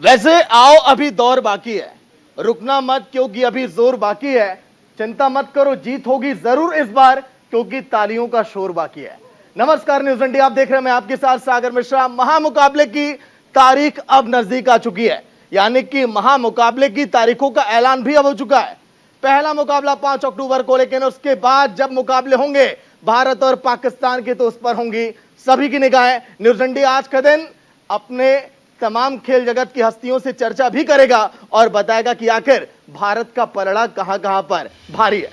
वैसे आओ अभी दौर बाकी है, रुकना मत क्योंकि अभी जोर बाकी है। चिंता मत करो, जीत होगी जरूर इस बार क्योंकि तालियों का शोर बाकी है। नमस्कार न्यूज इंडिया, आप देख रहे हैं, मैं आपके साथ सागर मिश्रा। महामुकाबले की तारीख अब नजदीक आ चुकी है, यानी कि महामुकाबले की तारीखों का ऐलान भी अब हो चुका है। पहला मुकाबला 5 अक्टूबर को, लेकिन उसके बाद जब मुकाबले होंगे भारत और पाकिस्तान के, तो उस पर होंगी सभी की निगाहें। न्यूज इंडिया आज का दिन अपने तमाम खेल जगत की हस्तियों से चर्चा भी करेगा और बताएगा कि आखिर भारत का पलड़ा कहां कहां पर भारी है।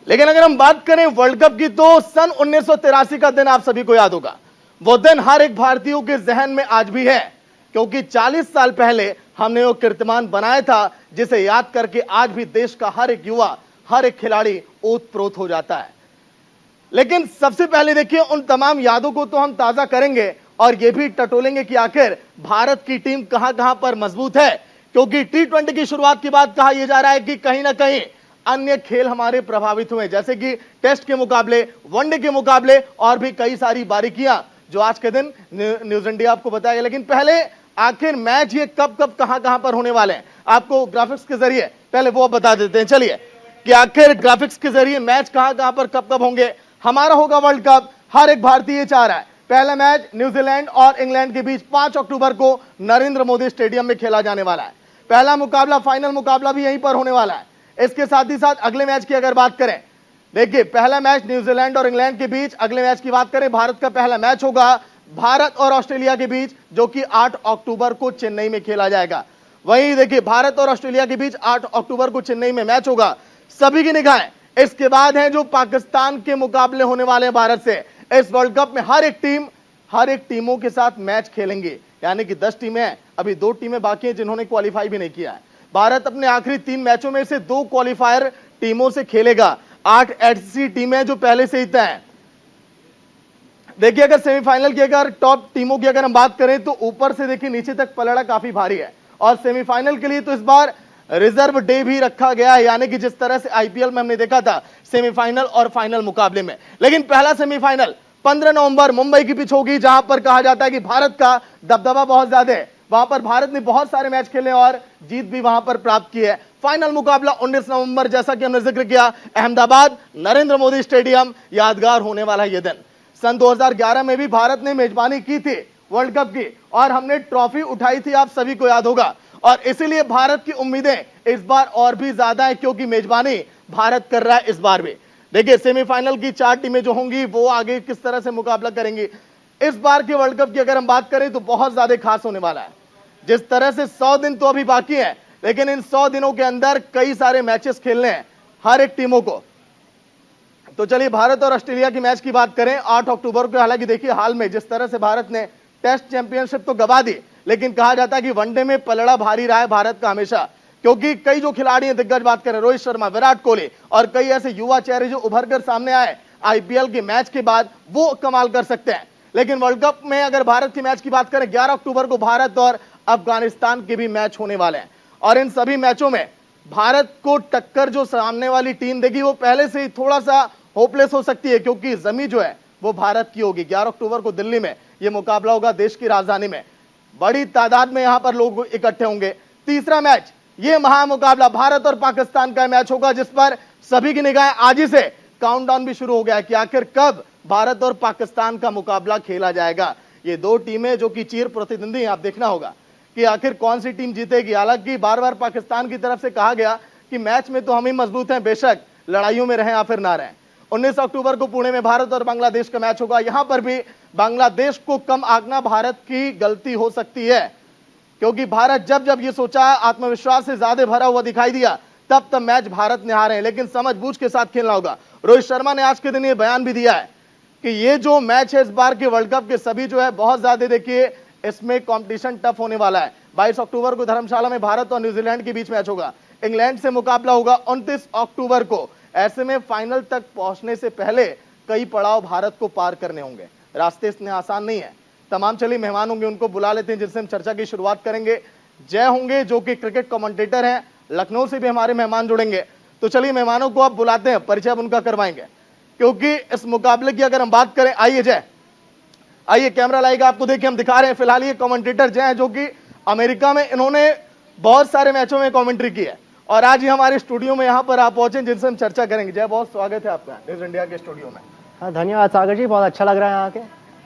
लेकिन अगर हम बात करें वर्ल्ड कप की, तो सन 1983 का दिन आप सभी को याद होगा। वो दिन हर एक भारतीयों के जहन में आज भी है, क्योंकि 40 साल पहले हमने वो कीर्तिमान बनाया था जिसे याद करके आज भी देश का हर एक युवा, हर एक खिलाड़ी ओतप्रोत हो जाता है। लेकिन सबसे पहले देखिए, उन तमाम यादों को तो हम ताजा करेंगे और यह भी टटोलेंगे कि आखिर भारत की टीम कहां कहां पर मजबूत है, क्योंकि T20 की शुरुआत के बाद कहा यह जा रहा है कि कहीं ना कहीं अन्य खेल हमारे प्रभावित हुए, जैसे कि टेस्ट के मुकाबले, वनडे के मुकाबले और भी कई सारी बारीकियां जो आज के दिन न्यूज इंडिया आपको बताएगा। लेकिन पहले आखिर मैच ये कब कब कहां कहां पर होने वाले हैं, आपको ग्राफिक्स के जरिए पहले वो बता देते हैं। चलिए कि आखिर ग्राफिक्स के जरिए मैच कहां कहां पर कब कब होंगे। हमारा होगा वर्ल्ड कप, हर एक भारतीय चाह रहा है। पहला मैच न्यूजीलैंड और इंग्लैंड के बीच 5 अक्टूबर को नरेंद्र मोदी स्टेडियम में खेला जाने वाला है। पहला मुकाबला, फाइनल मुकाबला भी यहीं पर होने वाला है। इसके साथ ही साथ अगले मैच की अगर बात करें, देखिए पहला मैच न्यूजीलैंड और इंग्लैंड के बीच। अगले मैच की बात करें, भारत का पहला मैच होगा भारत और ऑस्ट्रेलिया के बीच, जो कि 8 अक्टूबर को चेन्नई में खेला जाएगा। वहीं देखिए भारत और ऑस्ट्रेलिया के बीच 8 अक्टूबर को चेन्नई में मैच होगा। सभी की निगाहें इसके बाद हैं जो पाकिस्तान के मुकाबले होने वाले हैं भारत से। इस वर्ल्ड कप में हर एक टीमों के साथ मैच खेलेंगे, यानी कि 10 टीमें हैं, अभी 2 टीमें बाकी हैं जिन्होंने क्वालिफाई भी नहीं किया है। भारत अपने आखिरी 3 मैचों में से 2 क्वालिफायर टीमों से खेलेगा। 8 ऐसी टीमें जो पहले से ही तय हैं। देखिए अगर सेमीफाइनल की, अगर टॉप टीमों की अगर हम बात करें, तो ऊपर से देखिए नीचे तक पलड़ा काफी भारी है। और सेमीफाइनल के लिए तो इस बार रिजर्व डे भी रखा गया है, यानी कि जिस तरह से आईपीएल में हमने देखा था सेमीफाइनल और फाइनल मुकाबले में। लेकिन पहला सेमीफाइनल 15 नवंबर मुंबई की पिच होगी, जहां पर कहा जाता है कि भारत का दबदबा बहुत ज्यादा है। वहां पर भारत ने बहुत सारे मैच खेले और जीत भी वहां पर प्राप्त की है। फाइनल मुकाबला 19 नवंबर, जैसा कि हमने जिक्र किया, अहमदाबाद नरेंद्र मोदी स्टेडियम। यादगार होने वाला यह दिन। सन 2011 में भी भारत ने मेजबानी की थी वर्ल्ड कप की और हमने ट्रॉफी उठाई थी, आप सभी को याद होगा। और इसीलिए भारत की उम्मीदें इस बार और भी ज्यादा है, क्योंकि मेजबानी भारत कर रहा है इस बार भी। देखिए सेमीफाइनल की 4 टीमें जो होंगी वो आगे किस तरह से मुकाबला करेंगी। इस बार के वर्ल्ड कप की अगर हम बात करें तो बहुत ज्यादा खास होने वाला है। जिस तरह से 100 दिन तो अभी बाकी है, लेकिन इन 100 दिनों के अंदर कई सारे मैचेस खेलने हैं हर एक टीमों को। तो चलिए भारत और ऑस्ट्रेलिया की मैच की बात करें 8 अक्टूबर को। हालांकि देखिए हाल में जिस तरह से भारत ने टेस्ट चैंपियनशिप तो गवा दी, लेकिन कहा जाता है कि वनडे में पलड़ा भारी रहा है भारत का हमेशा, क्योंकि कई जो खिलाड़ी हैं, दिग्गज बात करें रोहित शर्मा, विराट कोहली और कई ऐसे युवा चेहरे जो उभर कर सामने आए आईपीएल के मैच के बाद, वो कमाल कर सकते हैं। लेकिन वर्ल्ड कप में अगर भारत की मैच की बात करें, 11 अक्टूबर को भारत और अफगानिस्तान के भी मैच होने वाले हैं। और इन सभी मैचों में भारत को टक्कर जो सामने वाली टीम देगी वो पहले से ही थोड़ा सा होपलेस हो सकती है, क्योंकि जमीन जो है वो भारत की होगी। 11 अक्टूबर को दिल्ली में यह मुकाबला होगा, देश की राजधानी में। बड़ी तादाद में यहां पर लोग इकट्ठे होंगे। तीसरा मैच, यह महामुकाबला भारत और पाकिस्तान का मैच होगा, जिस पर सभी की निगाहें आज ही से काउंटडाउन भी शुरू हो गया है कि आखिर कब भारत और पाकिस्तान का मुकाबला खेला जाएगा। ये 2 टीमें जो कि चिर प्रतिद्वंदी हैं, आप देखना होगा कि आखिर कौन सी टीम जीतेगी। हालांकि बार बार पाकिस्तान की तरफ से कहा गया कि मैच में तो हम ही मजबूत हैं, बेशक लड़ाइयों में रहें या फिर ना रहें। 19 अक्टूबर को पुणे में भारत और बांग्लादेश का मैच होगा। यहां पर भी बांग्लादेश को कम आंकना भारत की गलती हो सकती है, क्योंकि भारत जब जब ये सोचा, आत्मविश्वास से ज्यादा भरा हुआ दिखाई दिया, तब तब मैच भारत ने हारे हैं। लेकिन समझबूझ के साथ खेलना होगा। रोहित शर्मा ने आज के दिन ये बयान भी दिया है कि ये जो मैच है इस बार के वर्ल्ड कप के, सभी जो है बहुत ज्यादा, देखिए इसमें कंपटीशन टफ होने वाला है। 22 अक्टूबर को धर्मशाला में भारत और न्यूजीलैंड के बीच मैच होगा। इंग्लैंड से मुकाबला होगा 29 अक्टूबर को। ऐसे में फाइनल तक पहुंचने से पहले कई पड़ाव भारत को पार करने होंगे, रास्ते इतने आसान नहीं है। तमाम चलिए मेहमान होंगे, उनको बुला लेते हैं जिनसे हम चर्चा की शुरुआत करेंगे। जय होंगे जो कि क्रिकेट कमेंटेटर हैं, लखनऊ से भी हमारे मेहमान जुड़ेंगे। तो चलिए मेहमानों को आप बुलाते हैं, परिचय अब उनका करवाएंगे, क्योंकि इस मुकाबले की अगर हम बात करें, आइए जय, आइए कैमरा लाएगा आपको, देखिए हम दिखा रहे हैं। फिलहाल ये कमेंटेटर जय हैं, जो कि अमेरिका में इन्होंने बहुत सारे मैचों में कमेंट्री की है, और आज ये हमारे स्टूडियो में यहाँ पर आप पहुंचे, जिनसे हम चर्चा करेंगे। जय, बहुत स्वागत है आपका न्यूज इंडिया के स्टूडियो में। हाँ, धन्यवाद सागर जी, बहुत अच्छा लग रहा है यहाँ के।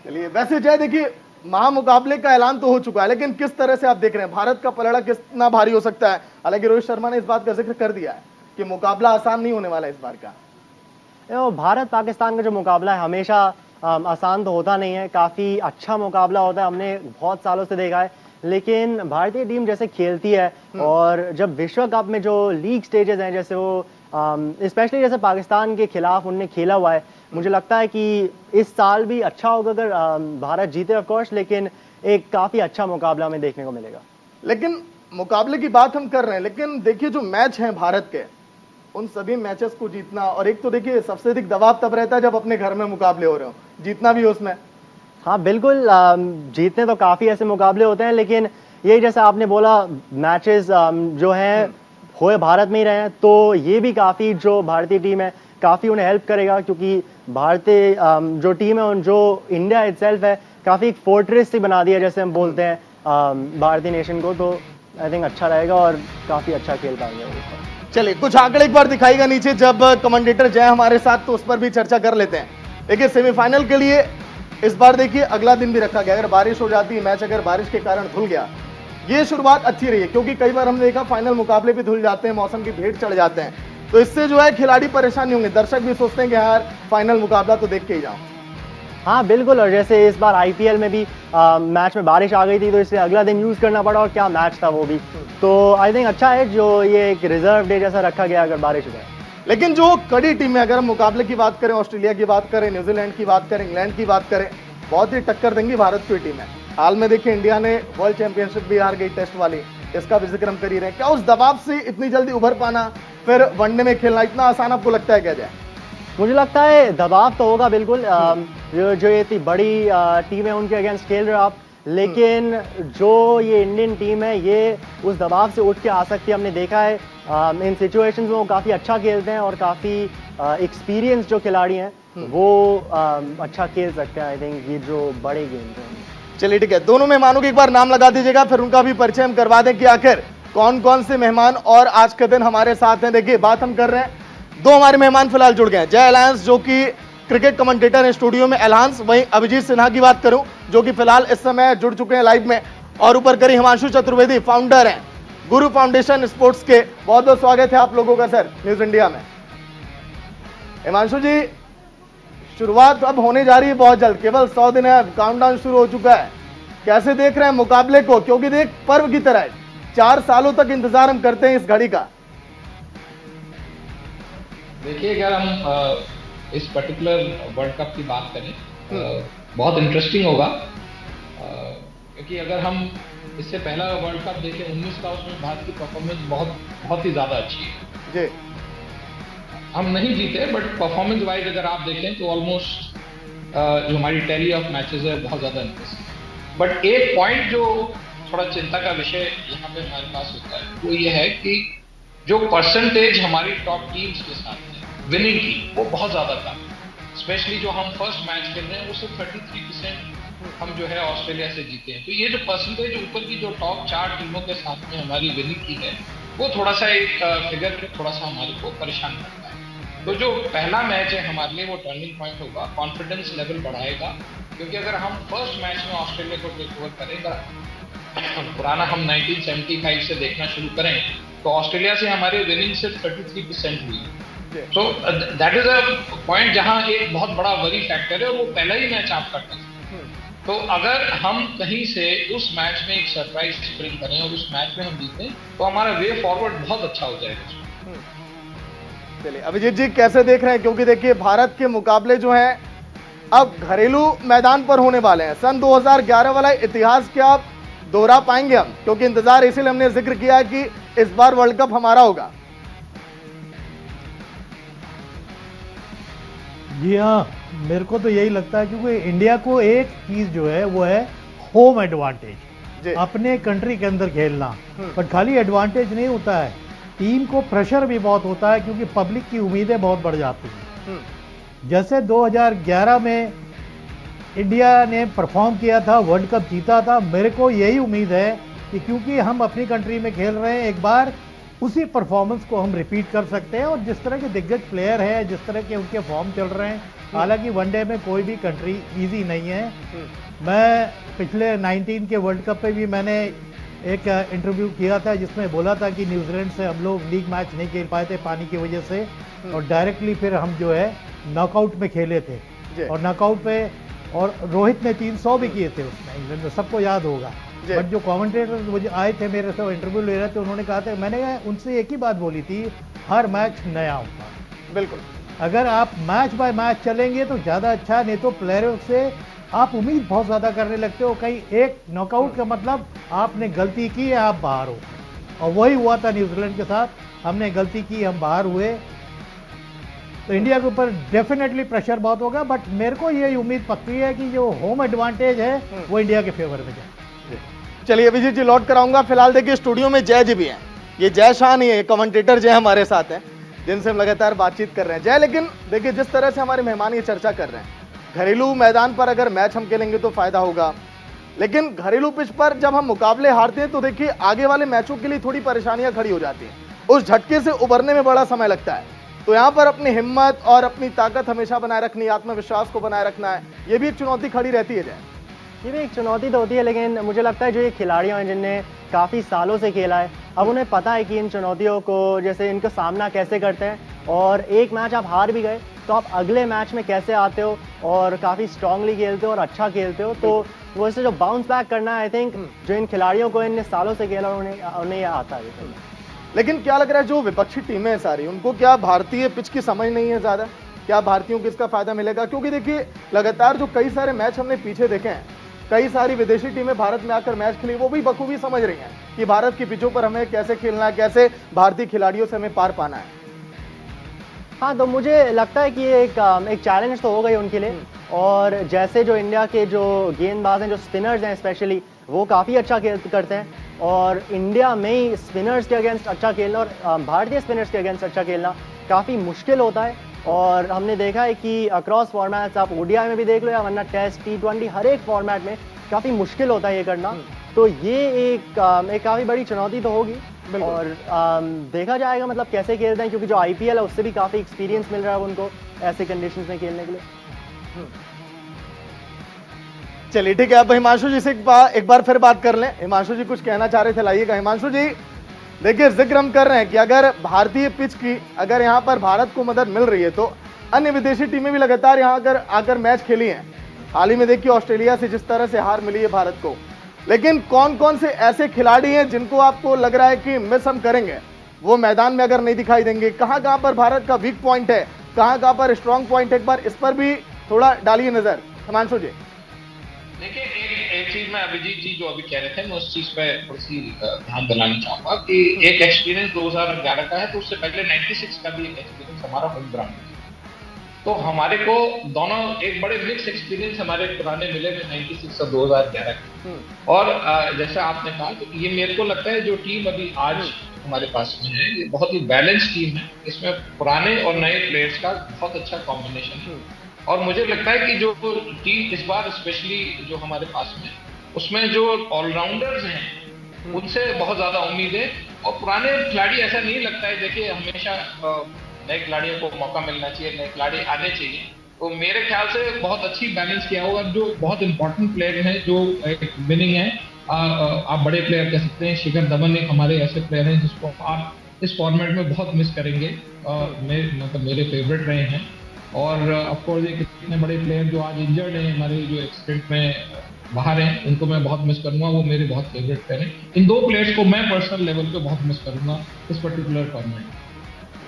चलिए, वैसे जय देखिए, महामुकाबले का ऐलान तो हो चुका है, लेकिन किस तरह से आप देख रहे हैं भारत का पलड़ा कितना भारी हो सकता है? हालांकि रोहित शर्मा ने इस बात का जिक्र कर दिया है कि मुकाबला आसान नहीं होने वाला है इस बार का। भारत पाकिस्तान का जो मुकाबला है हमेशा आसान तो होता नहीं है, काफी अच्छा मुकाबला होता है, हमने बहुत सालों से देखा है। लेकिन भारतीय टीम जैसे खेलती है, और जब विश्व कप में जो लीग स्टेजेस हैं, जैसे वो स्पेशली जैसे पाकिस्तान के खिलाफ उनने खेला हुआ है, मुझे लगता है कि इस साल भी अच्छा होगा अगर भारत जीते ऑफ कोर्स, लेकिन एक काफी अच्छा मुकाबला हमें देखने को मिलेगा। लेकिन मुकाबले की बात हम कर रहे हैं, लेकिन देखिए जो मैच हैं भारत के, उन सभी मैचेस को जीतना, और एक तो देखिए सबसे अधिक दबाव तब रहता है जब अपने घर में मुकाबले हो रहे हो, जीतना भी हो उसमें। हाँ बिल्कुल, जीतने तो काफी ऐसे मुकाबले होते हैं, लेकिन ये जैसा आपने बोला मैचेस जो हैं हुए भारत में ही रहे हैं, तो ये भी काफी जो भारतीय टीम है काफी उन्हें हेल्प करेगा, क्योंकि भारतीय जो टीम है और जो इंडिया इटसेल्फ है, काफी एक फोर्ट्रेस सी बना दिया जैसे हम बोलते हैं भारतीय नेशन को। तो आई थिंक अच्छा रहेगा और काफी अच्छा खेल पाएंगे। चलिए कुछ आंकड़े एक बार दिखाएगा नीचे, जब कमेंटेटर जय हमारे साथ, तो उस पर भी चर्चा कर लेते हैं। देखिए सेमीफाइनल के लिए इस बार देखिए अगला दिन भी रखा गया, अगर बारिश हो जाती है, मैच अगर बारिश के कारण धुल गया, ये शुरुआत अच्छी रही है, क्योंकि कई बार हमने देखा फाइनल मुकाबले भी धुल जाते हैं, मौसम की भेंट चढ़ जाते हैं, तो इससे जो है खिलाड़ी परेशान नहीं होंगे, दर्शक भी सोचते हैं कि यार फाइनल मुकाबला तो देख के ही जाओ। हाँ बिल्कुल, और जैसे इस बार आईपीएल में भी मैच में बारिश आ गई थी, तो इसलिए अगला दिन यूज करना पड़ा, और क्या मैच था वो भी। तो आई थिंक अच्छा है जो ये एक रिजर्व डे जैसा रखा गया अगर बारिश हो जाए। लेकिन जो कड़ी टीम है, अगर हम मुकाबले की बात करें, ऑस्ट्रेलिया की बात करें, न्यूजीलैंड की बात करें, इंग्लैंड की बात करें, बहुत ही टक्कर देंगी भारत की टीम है। हाल में देखिए इंडिया ने वर्ल्ड चैंपियनशिप भी हार गई टेस्ट वाली, इसका भी जिक्र हम कर ही रहे हैं। क्या उस दबाव से इतनी जल्दी उभर पाना, फिर वनडे में खेलना इतना आसान आपको लगता है क्या जाए? मुझे लगता है दबाव तो होगा बिल्कुल, जो ये इतनी बड़ी टीम है उनके अगेंस्ट खेल रहे हो आप, लेकिन जो ये इंडियन टीम है ये उस दबाव से उठ के आ सकती है। हमने देखा है इन सिचुएशंस में वो काफ़ी अच्छा खेलते हैं, और काफ़ी एक्सपीरियंस जो खिलाड़ी हैं वो अच्छा खेल सकते हैं। आई थिंक ये जो बड़े गेम्स हैं। चलिए ठीक है, दोनों मेहमानों के एक बार नाम लगा दीजिएगा, फिर उनका भी परिचय हम करवा दें कि आखिर कौन कौन से मेहमान और आज के दिन हमारे साथ हैं। देखिए बात हम कर रहे हैं, दो हमारे मेहमान फिलहाल जुड़ गए हैं। जय एलायंस जो कि क्रिकेट कमेंटेटर हैं स्टूडियो में एलायंस, वहीं अभिजीत सिन्हा की बात करूं जो कि फिलहाल इस समय जुड़ चुके हैं लाइव में, और ऊपर करी हिमांशु चतुर्वेदी, फाउंडर हैं गुरु फाउंडेशन स्पोर्ट्स के। बहुत बहुत स्वागत है आप लोगों का सर न्यूज इंडिया में। हिमांशु जी, शुरुआत अब होने जा रही है बहुत जल्द, केवल 100 दिन है, काउंटडाउन शुरू हो चुका है। कैसे देख रहे हैं मुकाबले को, क्योंकि देख पर्व की तरह है, 4 सालों तक इंतजार हम करते हैं इस घड़ी का। देखिए अगर हम इस पर्टिकुलर वर्ल्ड कप की बात करें, बहुत इंटरेस्टिंग होगा, क्योंकि अगर हम इससे पहला वर्ल्ड कप देखें 19 का, उसमें भारत की परफॉर्मेंस बहुत ही ज़्यादा अच्छी है जी। हम नहीं जीते, बट परफॉर्मेंस वाइज अगर आप देखें तो ऑलमोस्ट जो हमारी टैली ऑफ मैचेस है बहुत ज़्यादा इंटरेस्टिंग। बट एक पॉइंट जो थोड़ा चिंता का विषय यहाँ पे हमारे पास होता है, वो ये है कि जो परसेंटेज हमारी टॉप टीम्स के साथ है विनिंग की, वो बहुत ज़्यादा था। स्पेशली जो हम फर्स्ट मैच खेल रहे हैं उससे 33% हम जो है ऑस्ट्रेलिया से जीते हैं। तो ये जो परसेंटेज ऊपर की जो टॉप 4 टीमों के साथ में हमारी विनिंग की है, वो थोड़ा सा एक फिगर थोड़ा सा हमारे को परेशान करता है। तो जो पहला मैच है हमारे लिए वो टर्निंग पॉइंट होगा, कॉन्फिडेंस लेवल बढ़ाएगा, क्योंकि अगर हम फर्स्ट मैच में ऑस्ट्रेलिया को टेक ओवर करेंगे, पुराना हम 1975 से देखना शुरू करें तो ऑस्ट्रेलिया से हमारी विनिंग सिर्फ 33% हुई। तो दैट इज अ पॉइंट जहां एक बहुत बड़ा वरी फैक्टर है, और वो पहला ही मैच आप करते हैं। तो अगर हम कहीं से उस मैच में एक सरप्राइज स्प्रिंग करें और उस मैच में हम जीतें, तो हमारा वे फॉरवर्ड बहुत अच्छा हो जाएगा। चलिए अभिजीत जी कैसे देख रहे हैं, क्योंकि देखिए भारत के मुकाबले जो हैं अब घरेलू मैदान पर होने वाले हैं। सन 2011 वाला इतिहास क्या आप दोहरा पाएंगे हम, क्योंकि इंतजार इसीलिए हमने जिक्र किया है कि इस बार वर्ल्ड कप हमारा होगा। जी हाँ, मेरे को तो यही लगता है, क्योंकि इंडिया को एक चीज जो है वो है होम एडवांटेज, अपने कंट्री के अंदर खेलना। बट खाली एडवांटेज नहीं होता है, टीम को प्रेशर भी बहुत होता है क्योंकि पब्लिक की उम्मीदें बहुत बढ़ जाती हैं। जैसे 2011 में इंडिया ने परफॉर्म किया था, वर्ल्ड कप जीता था, मेरे को यही उम्मीद है कि क्योंकि हम अपनी कंट्री में खेल रहे हैं, एक बार उसी परफॉर्मेंस को हम रिपीट कर सकते हैं। और जिस तरह के दिग्गज प्लेयर हैं, जिस तरह के उनके फॉर्म चल रहे हैं, हालांकि वनडे में कोई भी कंट्री इजी नहीं है। मैं पिछले 19 के वर्ल्ड कप पे भी मैंने एक इंटरव्यू किया था जिसमें बोला था कि न्यूजीलैंड से हम लोग लीग मैच नहीं खेल पाए थे पानी की वजह से, और डायरेक्टली फिर हम जो है नॉकआउट में खेले थे, और नॉकआउट पे और रोहित ने 300 भी किए थे उसमें, इंग्लैंड में, सबको याद होगा। बट जो कमेंटेटर मुझे आए थे मेरे से इंटरव्यू ले रहे थे, उन्होंने कहा था, मैंने उनसे एक ही बात बोली थी, हर मैच नया होगा। बिल्कुल, अगर आप मैच बाय मैच चलेंगे तो ज़्यादा अच्छा, नहीं तो प्लेयरों से आप उम्मीद बहुत ज़्यादा करने लगते हो। कहीं एक नॉकआउट का मतलब आपने गलती की है, आप बाहर हो, और वही हुआ था न्यूजीलैंड के साथ। हमने गलती की, हम बाहर हुए, तो इंडिया के ऊपर डेफिनेटली प्रेशर बहुत होगा। बट मेरे को ये उम्मीद पक्की है कि जो होम एडवांटेज है वो इंडिया के फेवर में जाए। चलिए अभिजीत जी लौट कराऊंगा। फिलहाल देखिए स्टूडियो में जय जी भी हैं, ये जय शाह नहीं है, कमेंटेटर जय हमारे साथ हैं जिनसे हम लगातार बातचीत कर रहे हैं। जय, लेकिन देखिए जिस तरह से हमारे मेहमान ये चर्चा कर रहे हैं, घरेलू मैदान पर अगर मैच हम खेलेंगे तो फायदा होगा, लेकिन घरेलू पिच पर जब हम मुकाबले हारते हैं तो देखिए आगे वाले मैचों के लिए थोड़ी परेशानियां खड़ी हो जाती हैं, उस झटके से उबरने में बड़ा समय लगता है। तो यहाँ पर अपनी हिम्मत और अपनी ताकत हमेशा बनाए रखनी, आत्मविश्वास को बनाए रखना है, ये भी एक चुनौती खड़ी रहती है। जय, ये भी एक चुनौती तो होती है, लेकिन मुझे लगता है जो ये खिलाड़ी हैं जिनने काफ़ी सालों से खेला है, अब उन्हें पता है कि इन चुनौतियों को, जैसे इनका सामना कैसे करते हैं। और एक मैच आप हार भी गए तो आप अगले मैच में कैसे आते हो और काफ़ी स्ट्रांगली खेलते हो और अच्छा खेलते हो। तो वो इससे जो बाउंस बैक करना है, आई थिंक जो इन खिलाड़ियों को इनने सालों से खेला उन्हें आता है। लेकिन क्या लग रहा है जो विपक्षी टीमें हैं सारी, उनको क्या भारतीय पिच की समझ नहीं है ज़्यादा? क्या भारतीयों को इसका फायदा मिलेगा? क्योंकि देखिए लगातार जो कई सारे मैच हमने पीछे देखे हैं, कई सारी विदेशी टीमें भारत में आकर मैच खेली, वो भी बखूबी समझ रही हैं कि भारत की पिचों पर हमें कैसे खेलना है, कैसे भारतीय खिलाड़ियों से हमें पार पाना है। हाँ, तो मुझे लगता है कि ये एक चैलेंज तो हो गई उनके लिए। और जैसे जो इंडिया के जो गेंदबाज हैं, जो स्पिनर्स हैं स्पेशली, वो काफ़ी अच्छा करते हैं, और इंडिया में ही स्पिनर्स के अगेंस्ट अच्छा खेलना और भारतीय स्पिनर्स के अगेंस्ट अच्छा खेलना काफ़ी मुश्किल होता है। और हमने देखा है कि अक्रॉस फॉर्मेट्स, आप ओडीआई में भी देख लो या वरना टेस्ट, T20, हर एक फॉर्मेट में काफ़ी मुश्किल होता है ये करना। तो ये एक काफ़ी बड़ी चुनौती तो होगी, और देखा जाएगा मतलब कैसे खेलते हैं, क्योंकि जो IPL है उससे भी काफ़ी एक्सपीरियंस मिल रहा है उनको ऐसे कंडीशंस में खेलने के लिए। चलिए ठीक है, अब हिमांशु जी से एक बार फिर बात कर लें। हिमांशु जी कुछ कहना चाह रहे थे, लाइएगा। हिमांशु जी देखिए जिक्र हम कर रहे हैं कि अगर भारतीय पिच की अगर यहाँ पर भारत को मदद मिल रही है तो अन्य विदेशी टीमें भी लगातार यहाँ आकर मैच खेली हैं। हाल ही में देखिए ऑस्ट्रेलिया से जिस तरह से हार मिली है भारत को, लेकिन कौन कौन से ऐसे खिलाड़ी हैं जिनको आपको लग रहा है कि मिस हम करेंगे, वो मैदान में अगर नहीं दिखाई देंगे? कहाँ कहाँ पर भारत का वीक पॉइंट है, कहाँ कहाँ पर स्ट्रॉन्ग पॉइंट है, एक बार इस पर भी थोड़ा डालिए नजर हिमांशु जी। देखिए एक चीज मैं अभिजीत जी जो अभी कह रहे थे, मैं उस चीज पे थोड़ी सी ध्यान दिलाना चाहूंगा कि एक एक्सपीरियंस 2011 का है, तो उससे पहले 96 का भी एक एक्सपीरियंस हमारा होम ग्राउंड है। तो हमारे को दोनों एक बड़े मिक्स एक्सपीरियंस हमारे पुराने मिले थे 96 और 2011 के। और जैसा आपने कहा तो ये मेरे को लगता है जो टीम अभी आज हमारे पास में है, ये बहुत ही बैलेंस टीम है। इसमें पुराने और नए प्लेयर्स का बहुत अच्छा कॉम्बिनेशन है, और मुझे लगता है कि जो टीम इस बार स्पेशली जो हमारे पास में उसमें जो ऑलराउंडर्स हैं उनसे बहुत ज्यादा उम्मीद है। और पुराने खिलाड़ी ऐसा नहीं लगता है, देखिए हमेशा नए खिलाड़ियों को मौका मिलना चाहिए, नए खिलाड़ी आने चाहिए। तो मेरे ख्याल से बहुत अच्छी बैलेंस किया होगा। जो बहुत इंपॉर्टेंट प्लेयर हैं जो एक विनिंग है, आप बड़े प्लेयर कह सकते हैं, शिखर धवन एक हमारे ऐसे प्लेयर हैं जिसको आप इस फॉर्मेट में बहुत मिस करेंगे, मतलब मेरे फेवरेट रहे हैं। और ऑफकोर्स ये कितने बड़े प्लेयर जो आज इंजर्ड हैं, हमारे जो एक्सपेंट में बाहर हैं, उनको मैं बहुत मिस करूंगा, वो मेरे बहुत फेवरेट प्लेयर हैं। इन दो प्लेयर्स को मैं पर्सनल लेवल पे बहुत मिस करूंगा इस पर्टिकुलर फॉर्मेट।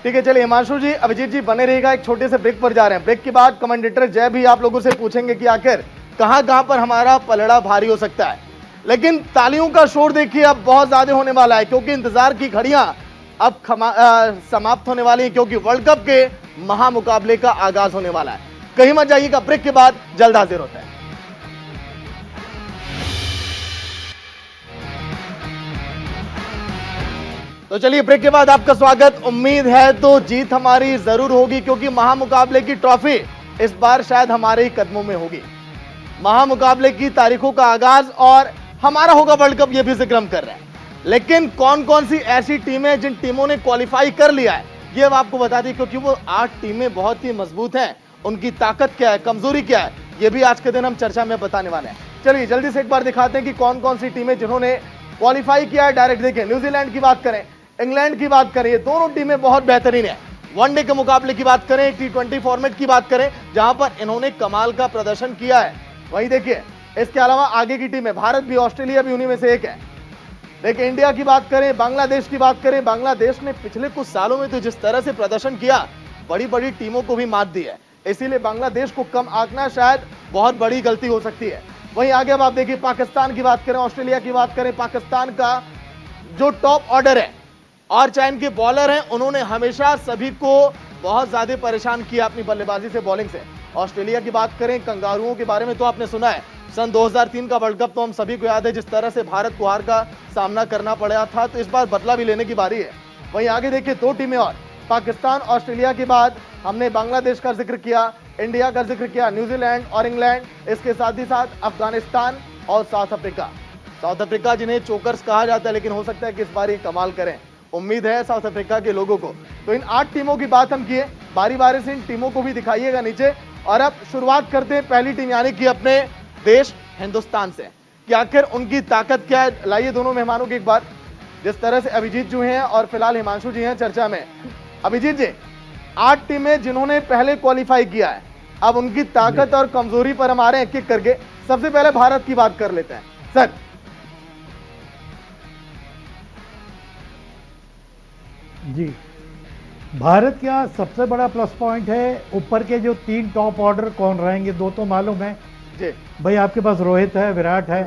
ठीक है, चलिए हिमांशु जी, अभिजीत जी बने रहेगा, एक छोटे से ब्रेक पर जा रहे हैं। ब्रेक के बाद कमेंटेटर जय भी आप लोगों से पूछेंगे कि आखिर कहां कहां पर हमारा पलड़ा भारी हो सकता है। लेकिन तालियों का शोर देखिए अब बहुत ज्यादा होने वाला है, क्योंकि इंतजार की घड़ियां अब समाप्त होने वाली है, क्योंकि वर्ल्ड कप के महामुकाबले का आगाज होने वाला है। कहीं मत जाइएगा, ब्रेक के बाद जल्द हाजिर होता है। तो चलिए ब्रेक के बाद आपका स्वागत। उम्मीद है तो जीत हमारी जरूर होगी, क्योंकि महामुकाबले की ट्रॉफी इस बार शायद हमारे ही कदमों में होगी। महामुकाबले की तारीखों का आगाज और हमारा होगा वर्ल्ड कप, ये भी जिक्र हम कर रहे हैं। लेकिन कौन कौन सी ऐसी टीमें जिन टीमों ने क्वालिफाई कर लिया है, ये अब आपको बता दी, क्योंकि वो 8 टीमें बहुत ही मजबूत हैं। उनकी ताकत क्या है, कमजोरी क्या है, ये भी आज के दिन हम चर्चा में बताने वाले हैं। चलिए जल्दी से एक बार दिखाते हैं कि कौन कौन सी टीमें जिन्होंने क्वालिफाई किया है डायरेक्ट। देखें, न्यूजीलैंड की बात करें, इंग्लैंड की बात करें, ये दोनों टीमें बहुत बेहतरीन है। वनडे के मुकाबले की बात करें, T20 फॉर्मेट की बात करें, जहां पर इन्होंने कमाल का प्रदर्शन किया है। वहीं देखिए, इसके अलावा आगे की टीमें, भारत भी, ऑस्ट्रेलिया भी उन्हीं में से एक है। देखिए, इंडिया की बात करें, बांग्लादेश की बात करें, बांग्लादेश ने पिछले कुछ सालों में तो जिस तरह से प्रदर्शन किया, बड़ी बड़ी टीमों को भी मात दी है। इसीलिए बांग्लादेश को कम आंकना शायद बहुत बड़ी गलती हो सकती है। वहीं आगे अब आप देखिए, पाकिस्तान की बात करें, ऑस्ट्रेलिया की बात करें, पाकिस्तान का जो टॉप ऑर्डर है और चाहे इनके बॉलर हैं, उन्होंने हमेशा सभी को बहुत ज्यादा परेशान किया अपनी बल्लेबाजी से, बॉलिंग से। ऑस्ट्रेलिया की बात करें, कंगारुओं के बारे में तो आपने सुना है। सन 2003 का वर्ल्ड कप तो हम सभी को याद है, जिस तरह से भारत को हार का सामना करना पड़ा था, तो इस बार बदला भी लेने की बारी है। वहीं आगे देखिए, 2 टीमें और, पाकिस्तान, ऑस्ट्रेलिया के बाद हमने बांग्लादेश का जिक्र किया, इंडिया का जिक्र किया, न्यूजीलैंड और इंग्लैंड, इसके साथ ही साथ अफगानिस्तान और साउथ अफ्रीका। साउथ अफ्रीका जिन्हें चोकर्स कहा जाता है, लेकिन हो सकता है कि इस बार ये कमाल करें, उम्मीद है साउथ अफ्रीका के लोगों को। तो इन 8 टीमों की बात हम किए, बारी बारी से इन टीमों को भी दिखाइएगा नीचे। और अब शुरुआत करते हैं पहली टीम, यानी कि अपने देश हिंदुस्तान से, कि आखिर उनकी ताकत क्या है। लाइए दोनों मेहमानों की एक बार, जिस तरह से अभिजीत जी हैं और फिलहाल हिमांशु जी हैं चर्चा में। अभिजीत जी, 8 टीमें जिन्होंने पहले क्वालिफाई किया है, अब उनकी ताकत और कमजोरी पर हम आ रहे हैं एक एक करके। सबसे पहले भारत की बात कर लेते हैं सर। जी, भारत का सबसे बड़ा प्लस पॉइंट है ऊपर के जो 3 टॉप ऑर्डर कौन रहेंगे, 2 तो मालूम है जी। भाई, आपके पास रोहित है, विराट है।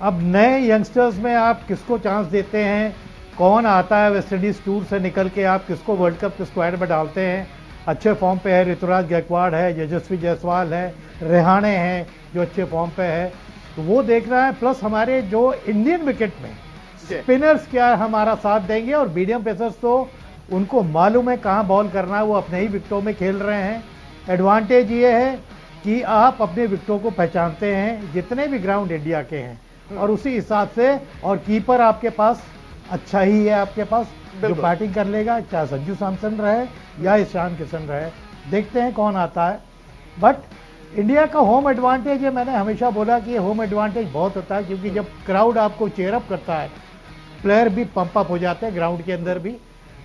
अब नए यंगस्टर्स में आप किसको चांस देते हैं, कौन आता है वेस्ट इंडीज टूर से निकल के, आप किसको वर्ल्ड कप के स्क्वाड में डालते हैं। अच्छे फॉर्म पे है, ऋतुराज गायकवाड़ है, यशस्वी जायसवाल है, रेहाने हैं जो अच्छे फॉर्म पे है, तो वो देख रहा है। प्लस हमारे जो इंडियन विकेट में स्पिनर्स क्या हमारा साथ देंगे, और मीडियम पेसर्स तो उनको मालूम है कहाँ बॉल करना है, वो अपने ही विकेटों में खेल रहे हैं। एडवांटेज ये है कि आप अपने विकेटों को पहचानते हैं जितने भी ग्राउंड इंडिया के हैं, और उसी हिसाब से, और कीपर आपके पास अच्छा ही है, आपके पास जो बैटिंग कर लेगा, चाहे संजू सैमसन रहे या ईशान किशन रहे। देखते हैं कौन आता है। बट इंडिया का होम एडवांटेज है, मैंने हमेशा बोला कि होम एडवांटेज बहुत होता है, क्योंकि जब क्राउड आपको चेयरअप करता है, प्लेयर भी पंप अप हो जाते हैं ग्राउंड के अंदर भी,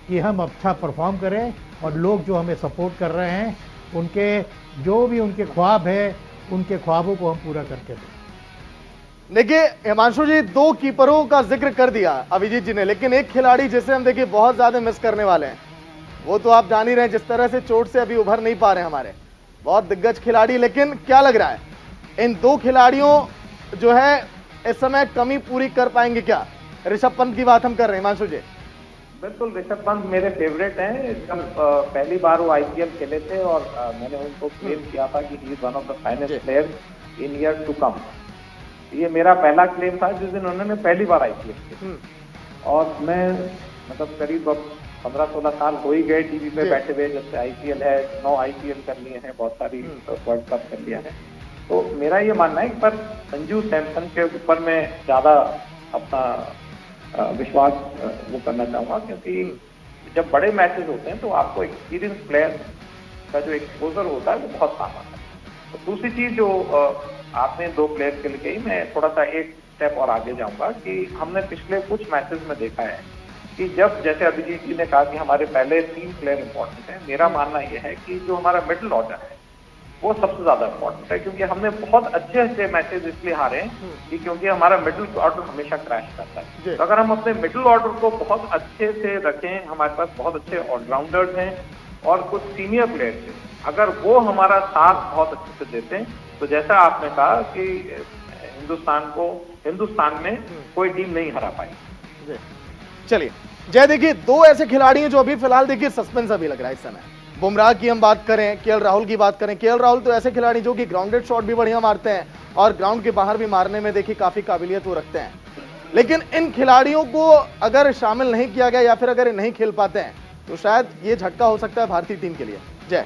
कि हम अच्छा परफॉर्म करें, और लोग जो हमें सपोर्ट कर रहे हैं, उनके जो भी उनके ख्वाब है, उनके ख्वाबों को हम पूरा करके दें। देखिए हिमांशु जी, 2 कीपरों का जिक्र कर दिया अभिजीत जी ने, लेकिन एक खिलाड़ी जिसे हम देखिए बहुत ज्यादा मिस करने वाले हैं, वो तो आप जान ही रहे हैं, जिस तरह से चोट से अभी उभर नहीं पा रहे हमारे बहुत दिग्गज खिलाड़ी। लेकिन क्या लग रहा है, इन 2 खिलाड़ियों जो है इस समय कमी पूरी कर पाएंगे क्या? ऋषभ पंत की बात हम कर रहे हैं हिमांशु जी। बिल्कुल, ऋषभ पंत मेरे फेवरेट हैं। जब पहली बार वो IPL खेले थे, और मैंने उनको क्लेम किया था कि he is one of the finest players in year to come. ये मेरा पहला क्लेम था जिस दिन उन्होंने पहली बार IPL खेली। और मैं मतलब करीब 15-16 साल हो ही गए टीवी पे बैठे हुए, जब से IPL है, 9 IPL कर लिए हैं, बहुत सारी वर्ल्ड कप कर लिया है। तो मेरा ये मानना है कि पर संजू सैमसन के ऊपर मैं ज्यादा अपना विश्वास वो करना चाहूँगा, क्योंकि जब बड़े मैचेस होते हैं तो आपको एक्सपीरियंस प्लेयर का जो एक्सपोजर होता है वो बहुत काम आता है। तो दूसरी चीज जो आपने 2 प्लेयर के लिए कही, मैं थोड़ा सा एक स्टेप और आगे जाऊंगा कि हमने पिछले कुछ मैचेस में देखा है कि जब, जैसे अभिजीत जी ने कहा कि हमारे पहले 3 प्लेयर इंपॉर्टेंट है, मेरा मानना यह है कि जो हमारा मिडिल ऑर्डर है वो सबसे ज्यादा इंपॉर्टेंट है, क्योंकि हमने बहुत अच्छे मैचेस इसलिए हारे हैं कि क्योंकि हमारा मिडिल ऑर्डर हमेशा क्रैश करता है। तो अगर हम अपने मिडिल ऑर्डर को बहुत अच्छे से रखें, हमारे पास बहुत अच्छे ऑलराउंडर्स हैं और कुछ सीनियर प्लेयर्स हैं, अगर वो हमारा साथ बहुत अच्छे से देते हैं, तो जैसा आपने कहा कि हिंदुस्तान में कोई टीम नहीं हरा पाई। चलिए जय, देखिए 2 ऐसे खिलाड़ी हैं जो अभी फिलहाल देखिए सस्पेंस अभी लग रहा है इस समय। बुमराह की हम बात करें, KL राहुल की बात करें, KL राहुल तो ऐसे खिलाड़ी जो कि ग्राउंडेड शॉट भी बढ़िया मारते हैं और ग्राउंड के बाहर भी मारने में देखिए काफी काबिलियत वो रखते हैं। लेकिन इन खिलाड़ियों को अगर शामिल नहीं किया गया या फिर अगर ये नहीं खेल पाते हैं तो शायद ये झटका हो सकता है भारतीय टीम के लिए। जय।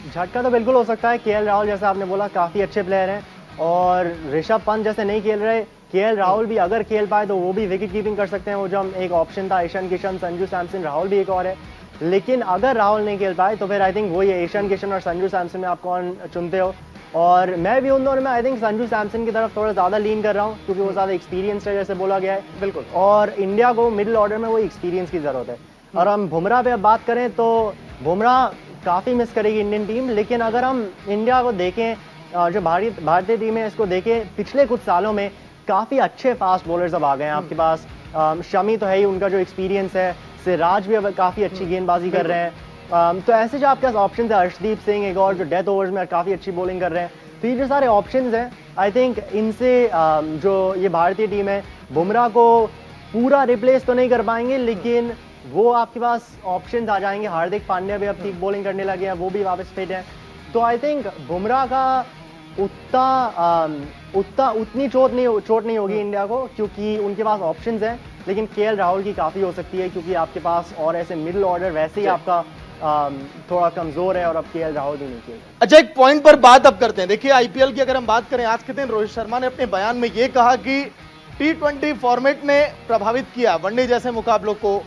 झटका तो बिल्कुल हो सकता है। केएल राहुल जैसा आपने बोला काफी अच्छे प्लेयर हैं और ऋषभ पंत जैसे नहीं खेल रहे। केएल राहुल भी अगर खेल पाए तो वो भी विकेट कीपिंग कर सकते हैं। वो जो एक ऑप्शन था ईशान किशन, संजू सैमसन, राहुल भी एक और है। लेकिन अगर राहुल नहीं खेल पाए तो फिर आई थिंक वही है, ईशान किशन और संजू सैमसन में आप कौन चुनते हो। और मैं भी उन दोनों में आई थिंक संजू सैमसन की तरफ थोड़ा ज्यादा लीन कर रहा हूँ क्योंकि वो ज्यादा एक्सपीरियंस है जैसे बोला गया है। बिल्कुल। और इंडिया को मिडिल ऑर्डर में वो एक्सपीरियंस की जरूरत है। और हम बुमराह पे अब बात करें तो बुमराह काफी मिस करेगी इंडियन टीम। लेकिन अगर हम इंडिया को देखें, जो भारतीय टीम है इसको देखें, पिछले कुछ सालों में काफी अच्छे फास्ट बॉलर्स अब आ गए हैं आपके पास। शमी तो है ही, उनका जो एक्सपीरियंस है। सिराज भी अब काफी अच्छी गेंदबाजी कर रहे हैं। तो ऐसे जो आपके पास ऑप्शन है, अर्शदीप सिंह एक और जो डेथ ओवर्स में काफी अच्छी बॉलिंग कर रहे हैं। तो ये जो सारे ऑप्शंस हैं आई थिंक इनसे जो ये भारतीय टीम है बुमराह को पूरा रिप्लेस तो नहीं कर पाएंगे, लेकिन वो आपके पास ऑप्शंस आ जाएंगे। हार्दिक पांड्या भी अब ठीक बॉलिंग करने लगे हैं, वो भी वापस फिट है। तो आई थिंक बुमराह का उतनी चोट नहीं होगी इंडिया को क्योंकि उनके पास ऑप्शंस हैं। लेकिन केएल राहुल की काफी हो सकती है क्योंकि आपके पास और ऐसे मिडिल ऑर्डर वैसे ही आपका थोड़ा कमजोर है और अब केएल राहुल भी नहीं खेल। अच्छा, एक पॉइंट पर बात अब करते हैं। देखिए आईपीएल की अगर हम बात करें, आज के दिन रोहित शर्मा ने अपने बयान में यह कहा कि T20 फॉर्मेट ने प्रभावित किया वनडे जैसे मुकाबलों को,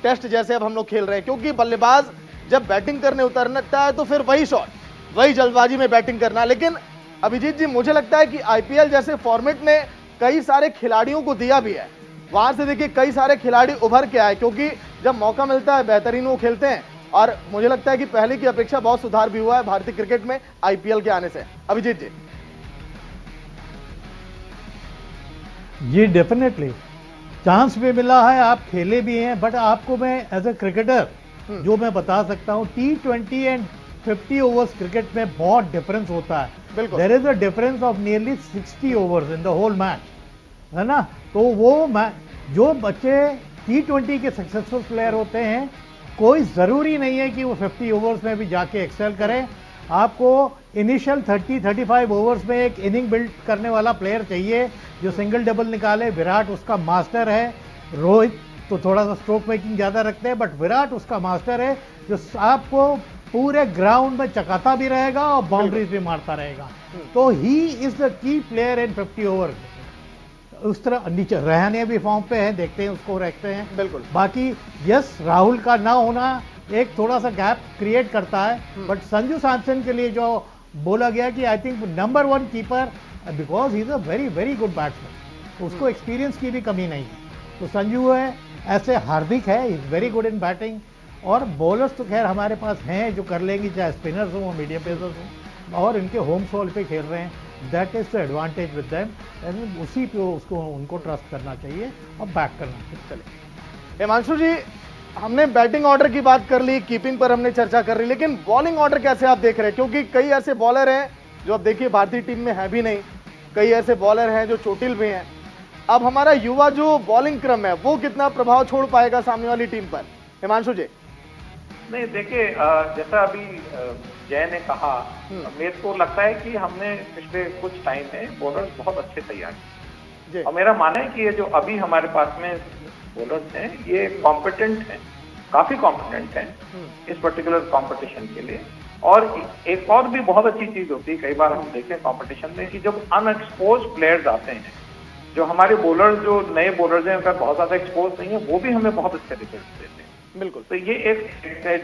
टेस्ट जैसे अब हम लोग खेल रहे हैं, क्योंकि बल्लेबाज जब बैटिंग करने उतरता है तो फिर वही शॉट, वही जल्दबाजी में बैटिंग करना। लेकिन अभिजीत जी, मुझे लगता है कि आईपीएल जैसे फॉर्मेट ने कई सारे खिलाड़ियों को दिया भी है। वहां से देखिए कई सारे खिलाड़ी उभर के आए, क्योंकि जब मौका मिलता है बेहतरीन वो खेलते हैं। और मुझे लगता है कि पहले की अपेक्षा बहुत सुधार भी हुआ है भारतीय क्रिकेट में आईपीएल के आने से। अभिजीत जी। जी डेफिनेटली चांस भी मिला है, आप खेले भी हैं। बट आपको मैं एज ए क्रिकेटर जो मैं बता सकता हूँ, T20 एंड 50 ओवर्स क्रिकेट में बहुत डिफरेंस होता है। बिल्कुल। There is a difference of nearly 60 overs in the whole match, है ना। तो वो जो बच्चे T20 के सक्सेसफुल प्लेयर होते हैं, कोई जरूरी नहीं है कि वो 50 ओवर्स में भी जाके एक्सेल करें। आपको इनिशियल 30-35 ओवर्स में एक इनिंग बिल्ड करने वाला प्लेयर चाहिए जो सिंगल डबल निकाले। विराट उसका मास्टर है। रोहित तो थोड़ा सा स्ट्रोक मेकिंग ज्यादा रखते हैं, बट विराट उसका मास्टर है जो आपको पूरे ग्राउंड में चकाता भी रहेगा और बाउंड्रीज भी मारता रहेगा। तो he is the key player in 50 over. उस तरह नीचे रहाणे भी फॉर्म पे है, देखते हैं उसको रखते हैं। बिल्कुल। बाकी यस, राहुल का ना होना एक थोड़ा सा गैप क्रिएट करता है, बट संजू सैमसन के लिए जो बोला गया कि I think number 1 keeper, because he is a very very good batsman, उसको एक्सपीरियंस की भी कमी नहीं है। तो संजू है, ऐसे हार्दिक है, is very good in batting. और बॉलर्स तो खैर हमारे पास हैं जो कर लेंगे, चाहे स्पिनर्स हो मीडियम पेसर्स हो, और इनके होम सॉइल पे खेल रहे हैं। That is the advantage with them, and उसी पे उनको ट्रस्ट करना चाहिए और बैक करना चाहिए। चलिए हिमांशु जी, हमने बैटिंग ऑर्डर की बात कर ली, कीपिंग पर हमने चर्चा कर ली, लेकिन बॉलिंग ऑर्डर कैसे आप देख रहे हैं? क्योंकि कई ऐसे बॉलर हैं जो अब देखिए भारतीय टीम में है भी नहीं, कई ऐसे बॉलर हैं जो चोटिल भी हैं। अब हमारा युवा जो बॉलिंग क्रम है वो कितना प्रभाव छोड़ पाएगा सामने वाली टीम पर? हिमांशु जी। नहीं, देखिए जैसा अभी जय ने कहा, मेरे को लगता है कि हमने पिछले कुछ टाइम में बॉलर्स बहुत अच्छे तैयार किए, और मेरा मानना है कि ये जो अभी हमारे पास में बॉलर्स हैं ये कॉम्पिटेंट हैं, काफी कॉम्पिटेंट हैं इस पर्टिकुलर कंपटीशन के लिए। और एक और भी बहुत अच्छी चीज होती है, कई बार हम देखते हैं कंपटीशन में कि जब अनएक्सपोज प्लेयर्स आते हैं, जो हमारे बॉलर्स जो नए बॉलर्स हैं उनका बहुत ज्यादा एक्सपोज नहीं है, वो भी हमें बहुत अच्छे रिजल्ट देते हैं। बिल्कुल। तो ये एक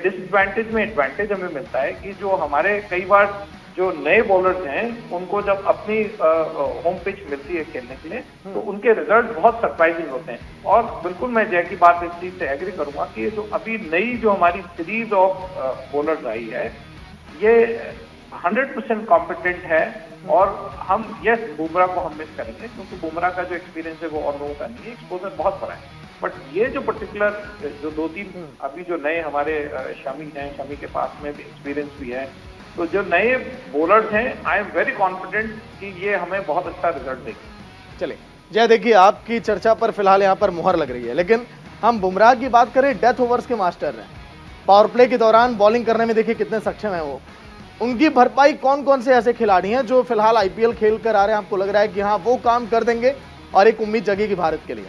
डिसएडवांटेज में एडवांटेज हमें मिलता है कि जो हमारे कई बार जो नए बॉलर्स हैं उनको जब अपनी होम पिच मिलती है खेलने के लिए, तो उनके रिजल्ट बहुत सरप्राइजिंग होते हैं। और बिल्कुल मैं जय की बात इस चीज से एग्री करूंगा कि ये जो अभी नई जो हमारी सीरीज ऑफ बॉलर्स आई है, ये 100% कॉम्पिटेंट है। और हम यस, बुमराह को हम मिस करेंगे क्योंकि बुमराह का जो एक्सपीरियंस है वो और लोगों का नहीं है, एक्सपोजर बहुत बड़ा है। बट ये जो पर्टिकुलर जो 2-3 अभी जो नए हमारे शमी हैं, शमी के पास में भी एक्सपीरियंस भी है, तो जो नए बॉलर्स हैं, आई एम वेरी कॉन्फिडेंट कि ये हमें बहुत अच्छा रिजल्ट देंगे। चलिए जय, देखिए आपकी चर्चा पर फिलहाल यहाँ पर मुहर लग रही है, लेकिन हम बुमराह की बात करें, डेथ ओवर्स के मास्टर हैं, पावर प्ले के दौरान बॉलिंग करने में देखिए कितने सक्षम है वो। उनकी भरपाई कौन कौन से ऐसे खिलाड़ी हैं जो फिलहाल आईपीएल खेल कर आ रहे हैं, आपको लग रहा है कि हाँ वो काम कर देंगे और एक उम्मीद जगेगी भारत के लिए?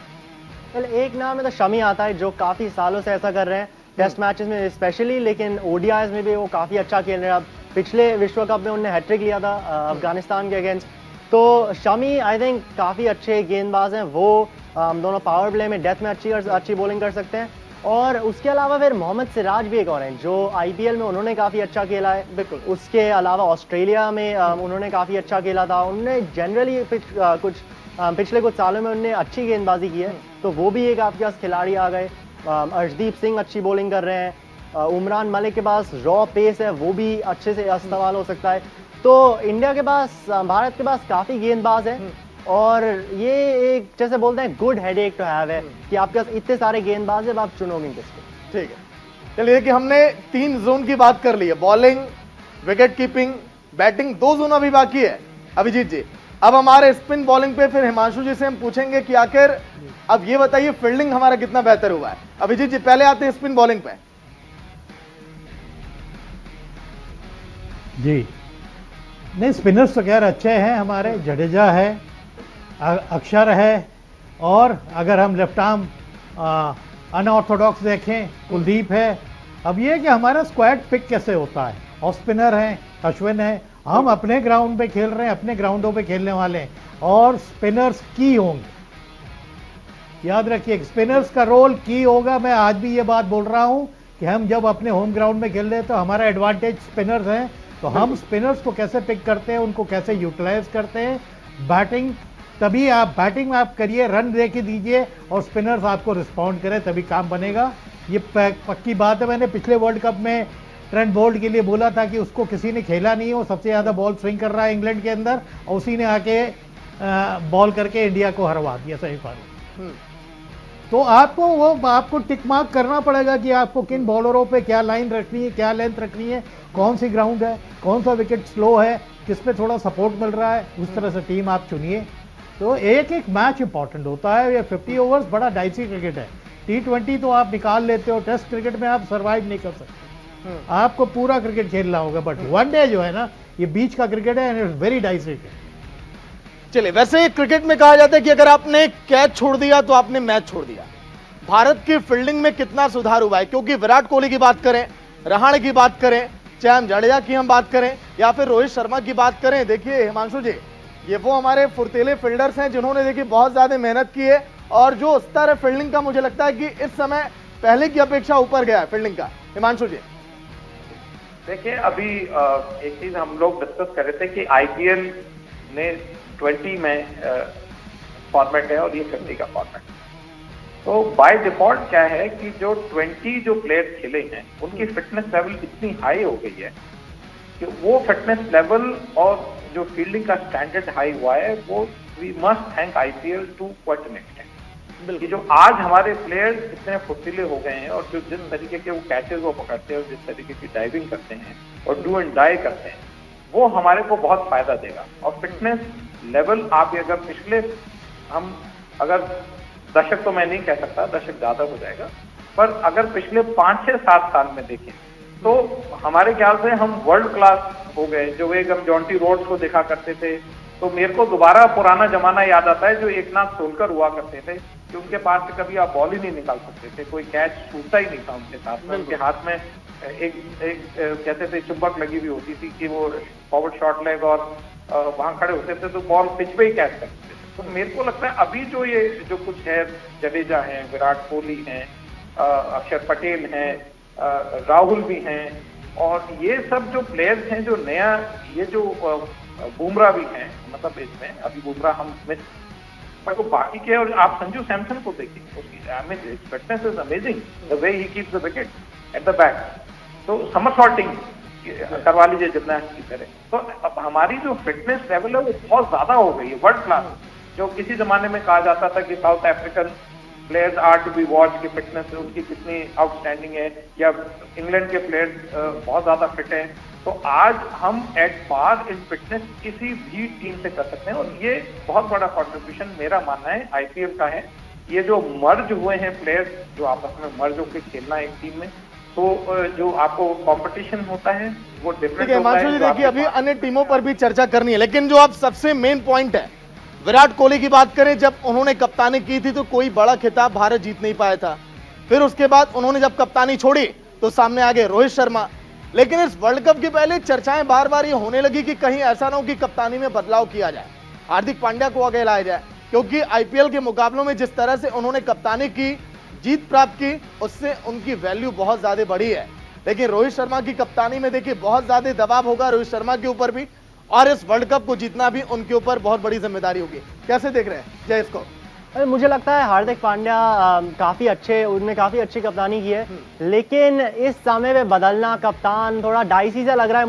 well, एक नाम में तो शमी आता है जो काफी सालों से ऐसा कर रहे हैं टेस्ट मैचेस में स्पेशली, लेकिन ओडीआईज में भी वो काफी अच्छा खेल रहे हैं। अब पिछले विश्व कप में उन्होंने हैट्रिक लिया था अफगानिस्तान के अगेंस्ट। तो शमी आई थिंक काफी अच्छे गेंदबाज हैं वो। दोनों पावर प्ले में डेथ में अच्छी बॉलिंग कर सकते हैं। और उसके अलावा फिर मोहम्मद सिराज भी एक और हैं जो आईपीएल में उन्होंने काफी अच्छा खेला है। बिल्कुल। उसके अलावा ऑस्ट्रेलिया में उन्होंने काफी अच्छा खेला था। उन्होंने जनरली पिछले कुछ सालों में उन्होंने अच्छी गेंदबाजी की है, तो वो भी एक आपके पास खिलाड़ी आ गए। अर्शदीप सिंह अच्छी बॉलिंग कर रहे हैं। उमरान मलिक के पास रॉ पेस है, वो भी अच्छे से इस्तेमाल हो सकता है। तो इंडिया के पास, भारत के पास काफी गेंदबाज हैं और ये एक जैसे बोलते हैं गुड हेडेक टू हैव है कि आपके पास इतने सारे गेंदबाज हैं, अब आप चुनोगे किसको। ठीक है, चलिए कि हमने 3 जोन की बात कर ली है, bowling, wicket keeping, batting, 2 zone अभी बाकी है। अभिजीत जी, अब हमारे स्पिन बॉलिंग पे फिर हिमांशु जी से हम पूछेंगे कि आखिर अब ये बताइए फील्डिंग हमारा कितना बेहतर हुआ है। अभिजीत जी पहले आते हैं स्पिन बॉलिंग पे। जी नहीं, स्पिनर्स तो खैर अच्छे हैं हमारे, जडेजा है, अक्षर है, और अगर हम लेफ्ट आर्म अनऑर्थोडॉक्स देखें कुलदीप है। अब ये कि हमारा स्क्वाड पिक कैसे होता है, ऑफ स्पिनर हैं, अश्विन है, हम अपने ग्राउंड पे खेल रहे हैं, अपने ग्राउंडों पे खेलने वाले हैं, और स्पिनर्स की होंगे। याद रखिए स्पिनर्स का रोल की होगा। मैं आज भी ये बात बोल रहा हूं कि हम जब अपने होम ग्राउंड में खेल रहे हैं तो हमारा एडवांटेज स्पिनर्स हैं, तो हम स्पिनर्स को कैसे पिक करते हैं, उनको कैसे यूटिलाइज करते हैं। बैटिंग तभी आप बैटिंग में आप करिए, रन दे के दीजिए और स्पिनर्स आपको रिस्पॉन्ड करें, तभी काम बनेगा। ये पक्की बात है। मैंने पिछले वर्ल्ड कप में ट्रेंट बोल्ट के लिए बोला था कि उसको किसी ने खेला नहीं, वो सबसे ज़्यादा बॉल स्विंग कर रहा है इंग्लैंड के अंदर, और उसी ने आके बॉल करके इंडिया को हरवा दिया सेमीफाइनल। तो आपको टिक मार्क करना पड़ेगा कि आपको किन बॉलरों पे क्या लाइन रखनी है, क्या लेंथ रखनी है, कौन सी ग्राउंड है, कौन सा विकेट स्लो है, किस पे थोड़ा सपोर्ट मिल रहा है, उस तरह से टीम आप चुनिए। तो एक एक मैच इंपॉर्टेंट होता है। ये 50 ओवर्स बड़ा डाइसी क्रिकेट है। T20 तो आप निकाल लेते हो, टेस्ट क्रिकेट में आप सर्वाइव नहीं कर सकते, आपको पूरा क्रिकेट खेलना होगा। बट वनडे जो है ना, ये बीच का क्रिकेट है and it's very dicey cricket. चलिए, वैसे क्रिकेट में कहा जाता है कि अगर आपने कैच छोड़ दिया तो आपने मैच छोड़ दिया। भारत की फील्डिंग में कितना सुधार हुआ है, क्योंकि विराट कोहली की बात करें, रहाणे की बात करें, चाहे हम जडेजा की हम बात करें या फिर रोहित शर्मा की बात करें। देखिए हिमांशु जी, ये वो हमारे फुर्तीले फील्डर्स हैं जिन्होंने देखिए बहुत ज्यादा मेहनत की है, और जो स्तर है फील्डिंग का मुझे लगता है कि इस समय पहले की अपेक्षा ऊपर गया है फील्डिंग का। हिमांशु जी देखिए, अभी एक चीज हम लोग डिस्कस कर रहे थे कि आईपीएल ने 20 में फॉर्मेट है और ये 50 का फॉर्मेट है। तो बाय डिफॉल्ट क्या है कि जो 20 जो प्लेयर्स खेले हैं उनकी फिटनेस लेवल इतनी हाई हो गई है कि वो फिटनेस लेवल और जो फील्डिंग का स्टैंडर्ड हाई हुआ है, वो we must thank IPL to quite an extent. कि जो आज हमारे प्लेयर्स इतने फुर्तीले हो गए हैं और जो जिस तरीके के वो कैचेस वो पकड़ते हैं और जिस तरीके की डाइविंग करते हैं और डू एंड डाई करते हैं, वो हमारे को बहुत फायदा देगा। और फिटनेस लेवल आप अगर पिछले, हम अगर दशक तो मैं नहीं कह सकता, दशक ज्यादा हो जाएगा, पर अगर पिछले 5, 6, 7 साल में देखें तो हमारे ख्याल से हम वर्ल्ड क्लास हो गए। जो एक हम जॉन्टी रोड्स को देखा करते थे, तो मेरे को दोबारा पुराना जमाना याद आता है जो एकनाथ सोलकर हुआ करते थे, कि उनके पास से कभी आप बॉल ही नहीं निकाल सकते थे, कोई कैच छूटता ही नहीं था उनके साथ में। उनके हाथ में एक कहते थे चुंबक लगी हुई होती थी कि वो फॉरवर्ड शॉट लेग और वहां खड़े होते थे तो बॉल पिच पे ही कैच करते थे। तो मेरे को लगता है अभी जो ये जो कुछ है, जडेजा हैं, विराट कोहली हैं, अक्षर पटेल हैं, राहुल भी हैं, और ये सब जो प्लेयर्स हैं जो नया, ये जो बुमराह भी हैं, मतलब इसमें अभी बुमराह हम मिस, पर वो बाकी के, और आप संजू सैमसन को देखिए, उसकी fitness is amazing, the way he keeps the wicket at the back. तो समरसॉल्टिंग करवा लीजिए जिम्नास्ट की तरह। तो अब हमारी जो फिटनेस लेवल है वो बहुत ज्यादा हो गई है, वर्ल्ड क्लास। जो किसी जमाने में कहा जाता था कि South African players are to be watch, की फिटनेस उनकी कितनी आउटस्टैंडिंग है, या इंग्लैंड के प्लेयर्स बहुत ज्यादा फिट हैं, तो आज हम एट पार इन फिटनेस किसी भी टीम से कर सकते हैं। और ये बहुत बड़ा कंट्रीब्यूशन मेरा मानना है आईपीएल का है। ये जो मर्ज हुए हैं प्लेयर्स, जो आपस में मर्ज होकर खेलना एक टीम में, तो जो आपको कंपटीशन होता है वो डिफरेंट होता है। देखिए अभी अन्य टीमों पर भी चर्चा करनी है, लेकिन जो आप सबसे मेन पॉइंट है विराट कोहली की बात करें, जब उन्होंने कप्तानी की थी तो कोई बड़ा खिताब भारत जीत नहीं पाया था। फिर उसके बाद उन्होंने जब कप्तानी छोड़ी तो सामने आ गए रोहित शर्मा। लेकिन इस वर्ल्ड कप के पहले चर्चाएं बार बार ये होने लगी कि कहीं ऐसा ना हो कि कप्तानी में बदलाव किया जाए, हार्दिक पांड्या को आगे लाया जाए, क्योंकि आईपीएल के मुकाबलों में जिस तरह से उन्होंने कप्तानी की, जीत प्राप्त की, उससे उनकी वैल्यू बहुत ज्यादा बढ़ी है। लेकिन रोहित शर्मा की कप्तानी में देखिए बहुत ज्यादा दबाव होगा रोहित शर्मा के ऊपर भी, और इस वर्ल्ड कप को जीतना भी उनके ऊपर बहुत बड़ी जिम्मेदारी होगी। कैसे देख रहे हैं जय इसको? अरे मुझे लगता है हार्दिक पांड्या उन्होंने काफी अच्छी कप्तानी की है, लेकिन इस समय में बदलना कप्तान थोड़ा डाइसी सा लग रहा है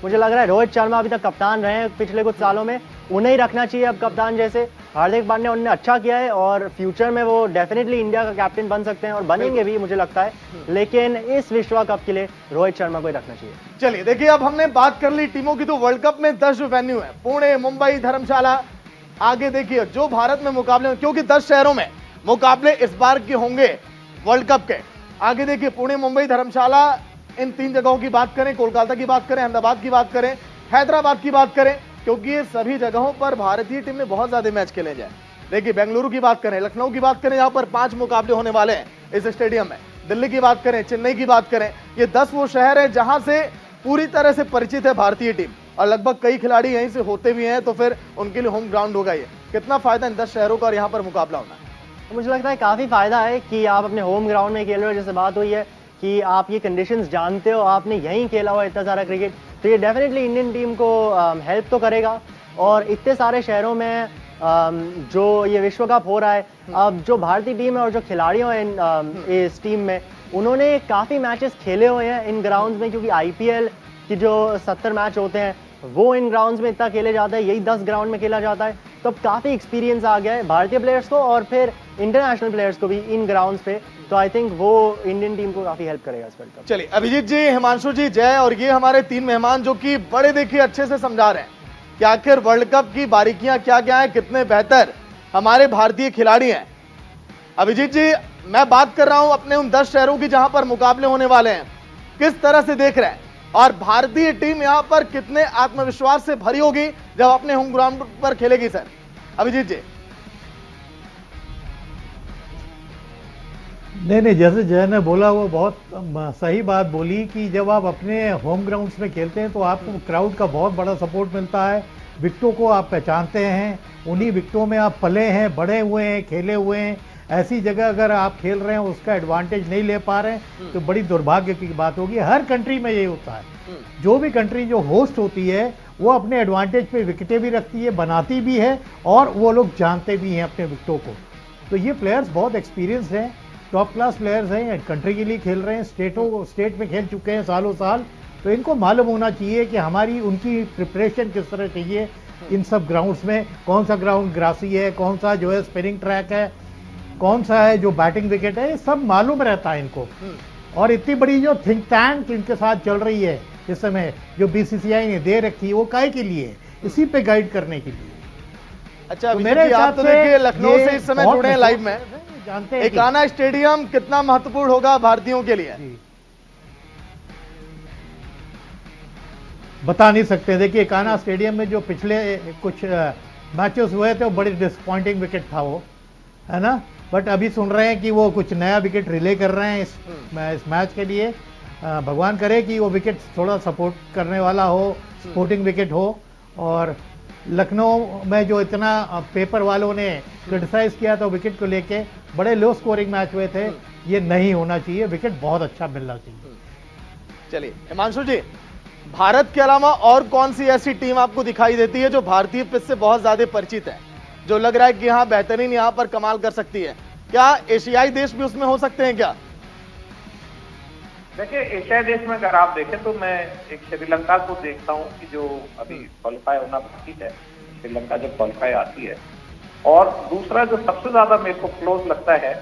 मुझे लग रहा है रोहित शर्मा अभी तक कप्तान रहे हैं पिछले कुछ सालों में, उन्हें ही रखना चाहिए अब कप्तान जैसे। हार्दिक पांड्या उन्होंने अच्छा किया है और फ्यूचर में वो डेफिनेटली इंडिया का कैप्टन बन सकते हैं और बनेंगे भी मुझे लगता है, लेकिन इस विश्व कप के लिए रोहित शर्मा को ही रखना चाहिए। चलिए देखिए, अब हमने बात कर ली टीमों की, तो वर्ल्ड कप में 10 वेन्यू है, पुणे, मुंबई, धर्मशाला। आगे देखिए जो भारत में मुकाबले, क्योंकि 10 शहरों में मुकाबले इस बार के होंगे वर्ल्ड कप के। आगे देखिए पुणे, मुंबई, धर्मशाला, इन 3 जगहों की बात करें, कोलकाता की बात करें, अहमदाबाद की बात करें, हैदराबाद की बात करें, क्योंकि ये सभी जगहों पर भारतीय टीम ने बहुत ज्यादा मैच खेले जाए। देखिए बेंगलुरु की बात करें, लखनऊ की बात करें, यहाँ पर 5 मुकाबले होने वाले हैं इस स्टेडियम में। दिल्ली की बात करें, चेन्नई की बात करें, ये 10 वो शहर है जहां से पूरी तरह से परिचित है भारतीय टीम, और लगभग कई खिलाड़ी यहीं से होते भी हैं, तो फिर उनके लिए होम ग्राउंड होगा। ये कितना फायदा इन 10 शहरों का और यहाँ पर मुकाबला होना है? मुझे लगता है काफी फायदा है कि आप अपने होम ग्राउंड में खेल रहे हो, जैसे बात हुई है कि आप ये कंडीशंस जानते हो, आपने यहीं खेला हुआ इतना सारा क्रिकेट, तो ये डेफिनेटली इंडियन टीम को हेल्प तो करेगा। और इतने सारे शहरों में जो ये विश्व कप हो रहा है, अब जो भारतीय टीम है और जो खिलाड़ी हैं इस टीम में, उन्होंने काफ़ी मैचेस खेले हुए हैं इन ग्राउंड्स में, क्योंकि आईपीएल की जो 70 मैच होते हैं वो इन ग्राउंड्स में इतना खेले जाता है, यही 10 ग्राउंड में खेला जाता है। तो अब काफ़ी एक्सपीरियंस आ गया है भारतीय प्लेयर्स को और फिर इंटरनेशनल प्लेयर्स को भी इन ग्राउंड्स पे, तो आई थिंक वो इंडियन टीम को काफ़ी हेल्प करेगा इस वर्ल्ड कप। चलिए अभिजीत जी, हिमांशु जी, जय, और ये हमारे 3 मेहमान जो कि बड़े देखिए अच्छे से समझा रहे हैं कि आखिर वर्ल्ड कप की बारीकियां क्या क्या है, कितने बेहतर हमारे भारतीय खिलाड़ी हैं। अभिजीत जी, मैं बात कर रहा हूं अपने उन 10 शहरों की जहां पर मुकाबले होने वाले हैं, किस तरह से देख रहे हैं, और भारतीय टीम यहां पर कितने आत्मविश्वास से भरी होगी जब अपने होम ग्राउंड पर खेलेगी? सर अभिजीत जी। नहीं, जैसे जय ने बोला वो बहुत सही बात बोली कि जब आप अपने होम ग्राउंड्स में खेलते हैं तो आपको क्राउड का बहुत बड़ा सपोर्ट मिलता है, विकेटों को आप पहचानते हैं, उन्हीं विकेटों में आप पले हैं, बड़े हुए हैं, खेले हुए हैं। ऐसी जगह अगर आप खेल रहे हैं उसका एडवांटेज नहीं ले पा रहे हैं तो बड़ी दुर्भाग्य की बात होगी। हर कंट्री में यही होता है, जो भी कंट्री जो होस्ट होती है वो अपने एडवांटेज पे विकेटें भी रखती है, बनाती भी है, और वो लोग जानते भी हैं अपने विकेटों को। तो ये प्लेयर्स बहुत एक्सपीरियंस हैं, टॉप क्लास प्लेयर्स हैं, कंट्री के लिए खेल रहे हैं, स्टेट में खेल चुके हैं सालों साल, तो इनको मालूम होना चाहिए कि हमारी उनकी प्रिपरेशन किस तरह चाहिए इन सब ग्राउंड्स में, कौन सा ग्राउंड ग्रासी है, कौन सा जो है स्पिनिंग ट्रैक है, कौन सा है जो बैटिंग विकेट है, ये सब मालूम रहता है इनको। और इतनी बड़ी जो थिंक टैंक इनके साथ चल रही है इस समय, जो बीसीसीआई ने दे रखी है, वो काहे के लिए? इसी पे गाइड करने के लिए। अच्छा तो मेरे हिसाब से देखिए लखनऊ से इस समय जुड़े हैं लाइव में, जानते हैं एकाना स्टेडियम कितना महत्वपूर्ण होगा भारतीयों के लिए, बता नहीं सकते। देखिए एकाना स्टेडियम में जो पिछले कुछ मैचेस हुए थे वो बड़ी डिसअपॉइंटिंग विकेट था वो, है ना, बट अभी सुन रहे हैं कि वो कुछ नया विकेट रिले कर रहे हैं इस मैच के लिए। भगवान करे कि वो विकेट थोड़ा सपोर्ट करने वाला हो, सपोर्टिंग विकेट हो। और लखनऊ में जो इतना पेपर वालों ने क्रिटिसाइज किया था विकेट को लेके, बड़े लो स्कोरिंग मैच हुए थे, ये नहीं होना चाहिए, विकेट बहुत अच्छा मिलना चाहिए। चलिए हिमांशु जी, भारत के अलावा और कौन सी ऐसी टीम आपको दिखाई देती है जो भारतीय पिच से बहुत ज्यादा परिचित है, जो लग रहा है कि हाँ बेहतरीन यहाँ पर कमाल कर सकती है? क्या एशियाई देश भी उसमें हो सकते हैं क्या? देखिए एशियाई देश में अगर आप देखें तो मैं एक श्रीलंका को देखता हूँ कि जो अभी क्वालिफाई होना बाकी है, श्रीलंका जब क्वालिफाई आती है। और दूसरा जो सबसे ज्यादा मेरे को क्लोज लगता है,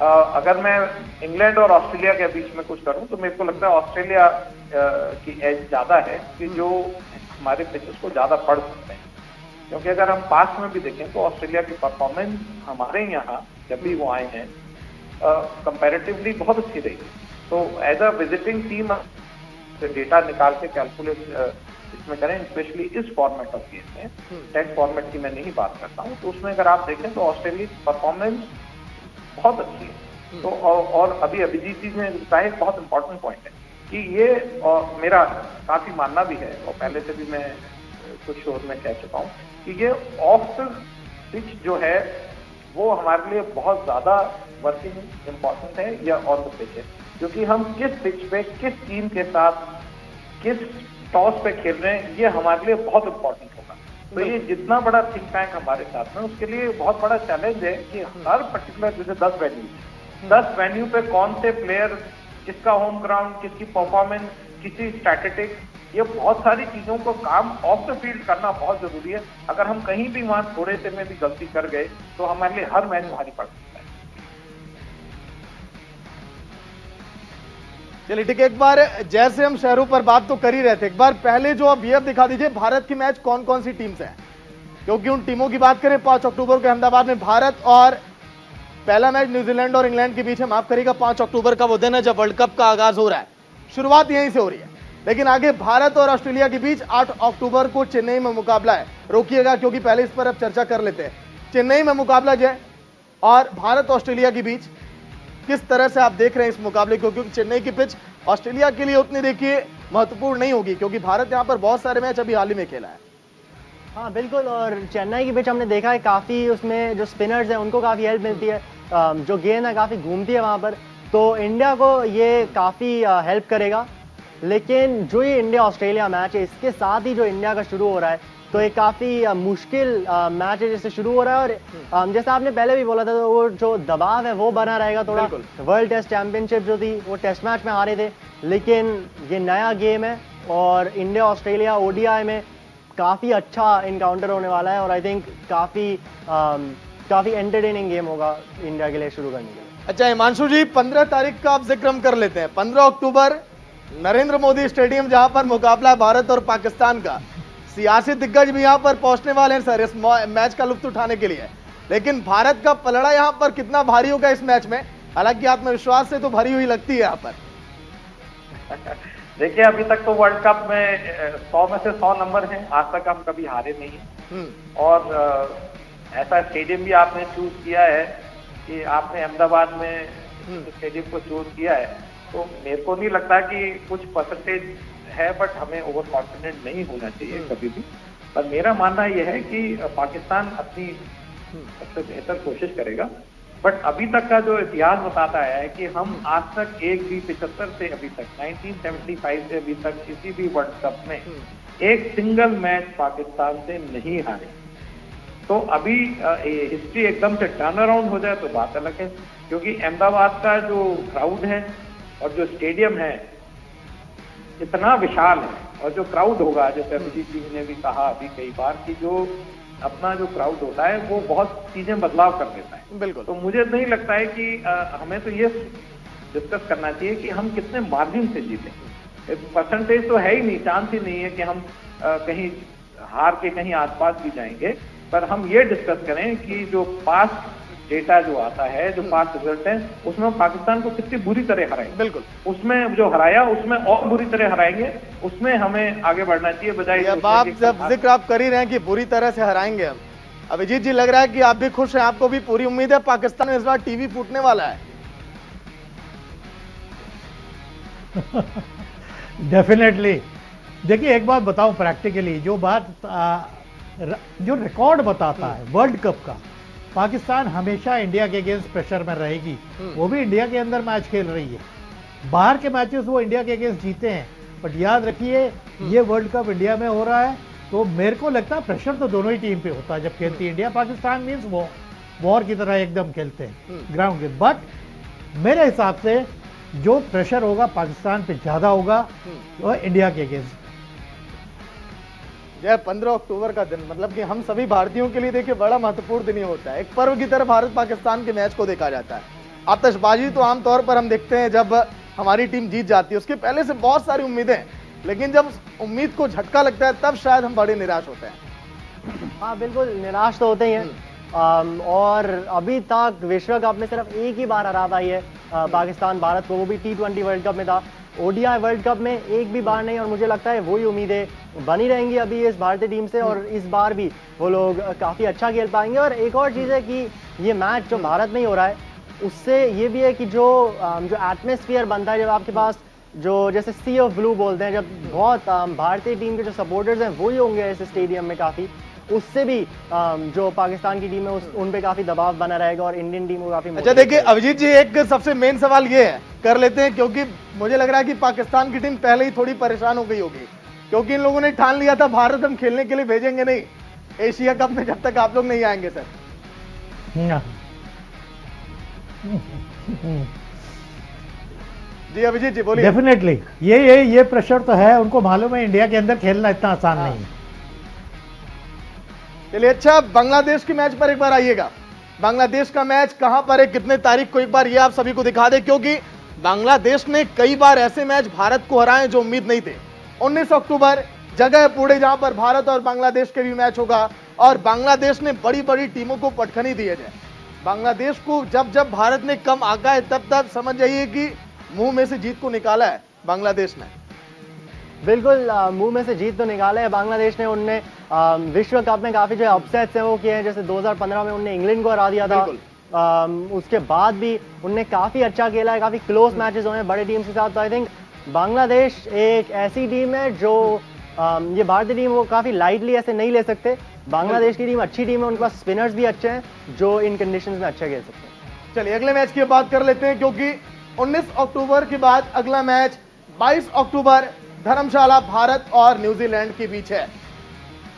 अगर मैं इंग्लैंड और ऑस्ट्रेलिया के बीच में कुछ करूं तो मेरे को लगता है ऑस्ट्रेलिया की एज ज्यादा है कि जो हमारे पिचेस को ज्यादा पढ़ सकते हैं। क्योंकि अगर हम पास में भी देखें तो ऑस्ट्रेलिया की परफॉर्मेंस हमारे यहाँ जब भी वो आए हैं कंपैरेटिवली बहुत अच्छी रही। तो as a visiting team data निकाल के कैलकुलेट इसमें करें, स्पेशली इस फॉर्मेट ऑफ गेम में, टेस्ट फॉर्मेट की मैं नहीं बात करता हूँ, तो उसमें अगर आप देखें तो ऑस्ट्रेलिया की परफॉर्मेंस बहुत अच्छी है। तो और अभी अभिजीत जी ने बताया एक बहुत इंपॉर्टेंट पॉइंट है कि ये, और मेरा काफी मानना भी है और पहले से भी मैं कुछ शोर में कह चुका हूँ कि ये ऑफ द पिच जो है वो हमारे लिए बहुत ज्यादा वर्किंग इम्पोर्टेंट है, या ऑन द पिच है, क्योंकि हम किस पिच पे किस टीम के साथ किस टॉस पे खेल रहे हैं ये हमारे लिए बहुत इंपॉर्टेंट होगा। तो ये जितना बड़ा थिंक टैंक हमारे साथ में, उसके लिए बहुत बड़ा चैलेंज है कि हर पर्टिकुलर, जैसे 10 वेन्यू पे कौन से प्लेयर, किसका होम ग्राउंड, किसकी परफॉर्मेंस, किसी स्ट्रैटेजिक, ये बहुत सारी चीजों को काम ऑफ द फील्ड करना बहुत जरूरी है। अगर हम कहीं भी वहां थोड़े से में भी गलती कर गए तो हमारे लिए हर मैच भारी पड़ सकता है। चलिए ठीक है, एक बार जैसे हम शहरों पर बात तो कर ही रहे थे, एक बार पहले जो अब ये दिखा दीजिए भारत की मैच कौन कौन सी टीम्स हैं, क्योंकि उन टीमों की बात करें 5 अक्टूबर को अहमदाबाद में भारत और पहला मैच न्यूजीलैंड और इंग्लैंड के बीच है। माफ करिएगा, 5 अक्टूबर का वो दिन है जब वर्ल्ड कप का आगाज हो रहा है, शुरुआत यहीं से हो रही है। लेकिन आगे भारत और ऑस्ट्रेलिया के बीच 8 अक्टूबर को चेन्नई में मुकाबला है। रोकिएगा क्योंकि पहले इस पर अब चर्चा कर लेते हैं। चेन्नई में मुकाबला जो है और भारत ऑस्ट्रेलिया के बीच किस तरह से आप देख रहे हैं इस मुकाबले को, क्योंकि चेन्नई की पिच ऑस्ट्रेलिया के लिए उतनी देखिए महत्वपूर्ण नहीं होगी, क्योंकि भारत यहां पर बहुत सारे मैच अभी हाल ही में खेला है। हाँ बिल्कुल, और चेन्नई की पिच हमने देखा है काफ़ी, उसमें जो स्पिनर्स हैं उनको काफ़ी हेल्प मिलती है, जो गेंद है काफ़ी घूमती है वहाँ पर, तो इंडिया को ये काफ़ी हेल्प करेगा। लेकिन जो ये इंडिया ऑस्ट्रेलिया मैच है, इसके साथ ही जो इंडिया का शुरू हो रहा है, तो ये काफ़ी मुश्किल मैच है जैसे शुरू हो रहा है। और जैसा आपने पहले भी बोला था, तो वो जो दबाव है वो बना रहेगा थोड़ा। वर्ल्ड टेस्ट चैंपियनशिप जो थी वो टेस्ट मैच में हारे थे, लेकिन ये नया गेम है और इंडिया ऑस्ट्रेलिया ODI में काफ़ी अच्छा इनकाउंटर होने वाला है, और आई थिंक काफ़ी एंटरटेनिंग गेम होगा इंडिया के लिए शुरू करने के लिए। अच्छा हिमांशु जी, 15 तारीख का आप जिक्र हम कर लेते हैं। 15 अक्टूबर नरेंद्र मोदी स्टेडियम, जहां पर मुकाबला है भारत और पाकिस्तान का। सियासी दिग्गज भी यहां पर पहुंचने वाले हैं सर इस मैच का लुत्फ उठाने के लिए, लेकिन भारत का पलड़ा यहां पर कितना भारी होगा इस मैच में? हालांकि आत्मविश्वास से तो भरी हुई लगती है यहां पर। देखिए, अभी तक तो वर्ल्ड कप में 100 में से 100 नंबर हैं, आज तक हम कभी हारे नहीं हैं। और ऐसा स्टेडियम भी आपने चूज किया है कि आपने अहमदाबाद में स्टेडियम को चूज किया है, तो मेरे को नहीं लगता कि कुछ परसेंटेज है, बट हमें ओवर कॉन्फिडेंट नहीं होना चाहिए कभी भी। पर मेरा मानना यह है कि पाकिस्तान अपनी सबसे बेहतर कोशिश करेगा, बट अभी तक का जो इतिहास बताता है कि हम आज तक एक भी 75 से अभी तक 1975 से अभी तक किसी भी वर्ल्ड कप में एक सिंगल मैच पाकिस्तान से नहीं हारे। तो अभी हिस्ट्री एकदम से टर्न अराउंड हो जाए तो बात अलग है, क्योंकि अहमदाबाद का जो क्राउड है और जो स्टेडियम है इतना विशाल है, और जो क्राउड होगा, जैसे अभिजीत जी ने भी कहा अभी कई बार, कि जो अपना जो क्राउड होता है वो बहुत चीजें बदलाव कर देता है। बिल्कुल। तो मुझे नहीं लगता है कि हमें तो ये डिस्कस करना चाहिए कि हम कितने मार्जिन से जीते। परसेंटेज तो है ही नहीं, चांस ही नहीं है कि हम कहीं हार के कहीं आसपास भी जाएंगे, पर हम ये डिस्कस करें कि जो पास्ट डेटा जो आता है, जो पास्ट रिजल्ट है, उसमें पाकिस्तान को कितनी बुरी तरह हराएंगे। बिल्कुल, उसमें जो हराया उसमें और बुरी तरह हराएंगे, उसमें हमें आगे बढ़ना चाहिए, बजाय आप जब जिक्र आप कर ही रहे हैं कि बुरी तरह से हराएंगे हम। अभिजीत जी, लग रहा है कि आप भी खुश हैं, आपको भी पूरी उम्मीद है पाकिस्तान में इस बार टीवी फूटने वाला है। डेफिनेटली। देखिए, एक बात बताऊं प्रैक्टिकली, जो रिकॉर्ड बताता है वर्ल्ड कप का, पाकिस्तान हमेशा इंडिया के अगेंस्ट प्रेशर में रहेगी। वो भी इंडिया के अंदर मैच खेल रही है, बाहर के मैचेस वो इंडिया के अगेंस्ट जीते हैं, बट याद रखिए ये वर्ल्ड कप इंडिया में हो रहा है, तो मेरे को लगता है प्रेशर तो दोनों ही टीम पे होता है जब खेलती है इंडिया। पाकिस्तान मीन्स वो वॉर की तरह एकदम खेलते हैं ग्राउंड के, बट मेरे हिसाब से जो प्रेशर होगा पाकिस्तान पे ज्यादा होगा वो इंडिया के अगेंस्ट। यह 15 अक्टूबर का दिन, मतलब कि हम सभी भारतीयों के लिए देखिए बड़ा महत्वपूर्ण दिन ही होता है। एक पर्व की तरह भारत पाकिस्तान के मैच को देखा जाता है। आतिशबाजी तो आमतौर पर हम देखते हैं जब हमारी टीम जीत जाती है, उसके पहले से बहुत सारी उम्मीदें, लेकिन जब उम्मीद को झटका लगता है तब शायद हम बड़े निराश होते हैं। हाँ बिल्कुल, निराश तो होते ही हैं। और अभी तक विश्व कप में सिर्फ एक ही बार हरा पाई है पाकिस्तान भारत को, वो भी T20 वर्ल्ड कप में था। ओडीआई वर्ल्ड कप में एक भी बार नहीं, और मुझे लगता है वही उम्मीदें बनी रहेंगी अभी इस भारतीय टीम से, और इस बार भी वो लोग काफ़ी अच्छा खेल पाएंगे। और एक और चीज़ है कि ये मैच जो भारत में ही हो रहा है, उससे ये भी है कि जो एटमॉस्फेयर बनता है, जब आपके पास जो जैसे सी ऑफ ब्लू बोलते हैं, जब बहुत भारतीय टीम के जो सपोर्टर्स हैं वही होंगे ऐसे स्टेडियम में काफ़ी, उससे भी जो पाकिस्तान की टीम है उन पे काफ़ी दबाव बना रहेगा और इंडियन टीम को काफ़ी। अच्छा देखिए अभिजीत जी, एक सबसे मेन सवाल ये है, कर लेते हैं, क्योंकि मुझे लग रहा है कि पाकिस्तान की टीम पहले ही थोड़ी परेशान हो गई होगी, क्योंकि इन लोगों ने ठान लिया था भारत हम खेलने के लिए भेजेंगे नहीं एशिया कप में जब तक आप लोग नहीं आएंगे सर। जी अभिजीत जी बोलिए। डेफिनेटली ये प्रेशर तो है, उनको मालूम है इंडिया के अंदर खेलना इतना आसान नहीं है। चलिए अच्छा, बांग्लादेश के मैच पर एक बार आइएगा। बांग्लादेश का मैच कहां पर है, कितने तारीख को, एक बार ये आप सभी को दिखा दें, क्योंकि बांग्लादेश ने कई बार ऐसे मैच भारत को हराए जो उम्मीद नहीं थे। 19 अक्टूबर जगह पूरे जहां पर भारत और बांग्लादेश के भी मैच होगा, और बांग्लादेश ने बड़ी बड़ी टीमों को पटखनी दी है। बांग्लादेश को जब जब भारत ने कम आका है तब तब समझ जाइए कि मुंह में से जीत को निकाला है बांग्लादेश ने। बिल्कुल मुंह में से जीत तो निकाला है बांग्लादेश ने। उनने विश्व कप में काफी जो अपसेट्स हैं वो किए हैं, जैसे 2015 में उनने इंग्लैंड को हरा दिया था। उसके बाद भी उनने काफी अच्छा खेला है, काफी क्लोज मैचेस हुए हैं बड़े टीम के साथ। तो आई थिंक बांग्लादेश एक ऐसी टीम है जो ये भारतीय टीम वो काफी लाइटली ऐसे नहीं ले सकते। बांग्लादेश की टीम अच्छी टीम है, उनके पास स्पिनर्स भी अच्छे हैं जो इन कंडीशंस में अच्छा खेल सकते हैं। चलिए अगले मैच की बात कर लेते हैं, क्योंकि 19 अक्टूबर के बाद अगला मैच 22 अक्टूबर धर्मशाला भारत और न्यूजीलैंड के बीच है।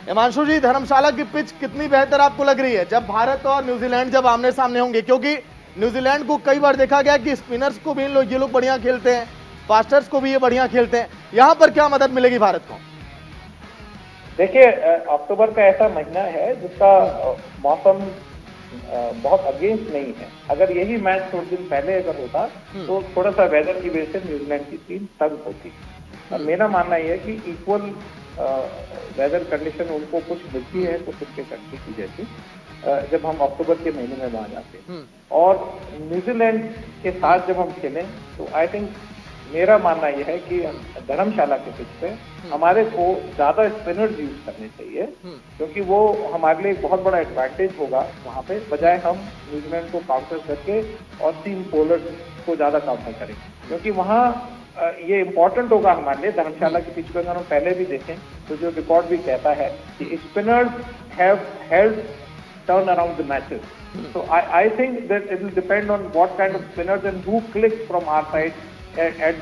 हिमांशु जी, धर्मशाला की पिच कितनी बेहतर आपको लग रही है जब भारत और न्यूजीलैंड जब आमने सामने होंगे? क्योंकि न्यूजीलैंड को कई बार देखा गया कि स्पिनर्स को भी ये लोग बढ़िया खेलते हैं, फास्टर्स को भी ये बढ़िया खेलते हैं। यहां पर क्या मदद मिलेगी भारत को? देखिए अक्टूबर का ऐसा महीना है जिसका मौसम बहुत अगेंस्ट नहीं है। अगर यही मैच थोड़े दिन पहले अगर होता तो थोड़ा सा वेदर की वजह से न्यूजीलैंड की टीम तंग होती। और मेरा मानना यह है कि इक्वल वेदर कंडीशन उनको कुछ मिलती है कुछ उनके कंट्री की जैसी जब हम अक्टूबर के महीने में वहां जाते हैं। और न्यूजीलैंड के साथ जब हम खेलें तो आई थिंक मेरा मानना यह है कि धर्मशाला के पिच पे हमारे को ज्यादा स्पिनर्स यूज करने चाहिए, क्योंकि वो हमारे लिए एक बहुत बड़ा एडवांटेज होगा वहां पे, बजाय हम न्यूजीलैंड को काउंटर करके और 3 बॉलर्स को ज्यादा काउंटर करें। क्योंकि वहां ये इंपॉर्टेंट होगा हमारे लिए। धर्मशाला की पिच पे अगर हम पहले भी देखें तो जो रिकॉर्ड भी कहता है कि spinners have held turn around the matches. So I think that it will depend on what kind of spinners and who clicks from our side at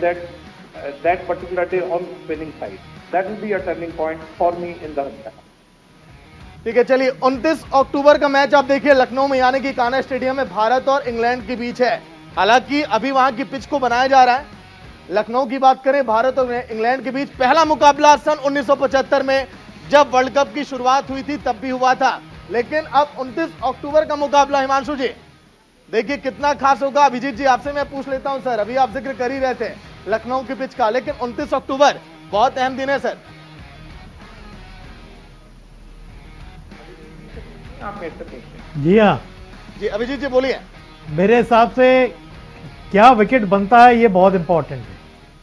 that particular day on spinning side. That will be a turning point for me in Dharamshala. ठीक है, चलिए 29 अक्टूबर का match आप देखिए लखनऊ में, यानी कि Kanha stadium में भारत और इंग्लैंड के बीच है। हालांकि अभी वहां की पिच को बनाया जा रहा है। लखनऊ की बात करें, भारत और इंग्लैंड के बीच पहला मुकाबला सन 1975 में जब वर्ल्ड कप की शुरुआत हुई थी तब भी हुआ था। लेकिन अब 29 अक्टूबर का मुकाबला हिमांशु जी देखिए कितना खास होगा। अभिजीत जी आपसे मैं पूछ लेता हूं सर, अभी आप जिक्र कर ही रहे थे लखनऊ की पिच का, लेकिन 29 अक्टूबर बहुत अहम दिन है सर। जी हाँ जी अभिजीत जी बोलिए। मेरे हिसाब से क्या विकेट बनता है ये बहुत इंपॉर्टेंट है।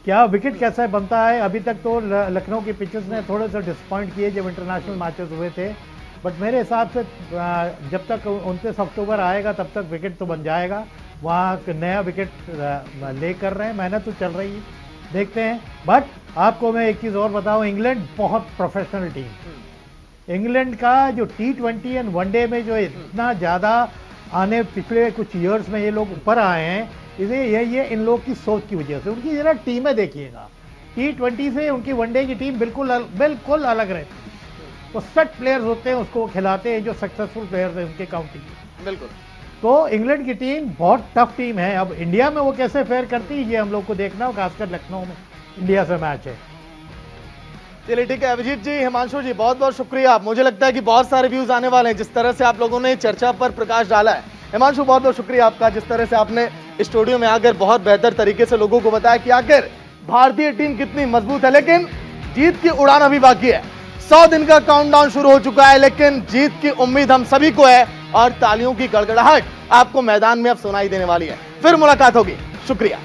क्या विकेट कैसा बनता है, अभी तक तो लखनऊ की पिचेस ने थोड़े से डिसपॉइंट किए जब इंटरनेशनल मैचेस हुए थे, बट मेरे हिसाब से जब तक 29 अक्टूबर आएगा तब तक विकेट तो बन जाएगा। वहाँ नया विकेट ले कर रहे हैं, मेहनत तो चल रही है, देखते हैं। बट आपको मैं एक चीज़ और बताऊँ, इंग्लैंड बहुत प्रोफेशनल टीम। इंग्लैंड का जो T20 एंड वनडे में जो इतना ज़्यादा आने पिछले कुछ ईयर्स में ये लोग ऊपर आए हैं, इसलिए ये इन लोग की सोच की वजह से। उनकी जरा टीमें देखिएगा, T20 से उनकी वनडे की टीम बिल्कुल अलग रहती है। तो सेट प्लेयर्स होते हैं, उसको खिलाते हैं जो सक्सेसफुल प्लेयर्स हैं उनके काउंटी। बिल्कुल। तो इंग्लैंड की टीम बहुत टफ टीम है। अब इंडिया में वो कैसे फेयर करती है ये हम लोग को देखना हो, खासकर लखनऊ में इंडिया से मैच है। चलिए ठीक है अभिजीत जी, हिमांशु जी बहुत बहुत शुक्रिया। मुझे लगता है कि बहुत सारे व्यूज आने वाले हैं जिस तरह से आप लोगों ने चर्चा पर प्रकाश डाला है। हिमांशु बहुत बहुत शुक्रिया आपका, जिस तरह से आपने स्टूडियो में आकर बहुत बेहतर तरीके से लोगों को बताया कि आखिर भारतीय टीम कितनी मजबूत है। लेकिन जीत की उड़ान अभी बाकी है। 100 दिन का काउंटडाउन शुरू हो चुका है, लेकिन जीत की उम्मीद हम सभी को है और तालियों की गड़गड़ाहट आपको मैदान में अब सुनाई देने वाली है। फिर मुलाकात होगी, शुक्रिया।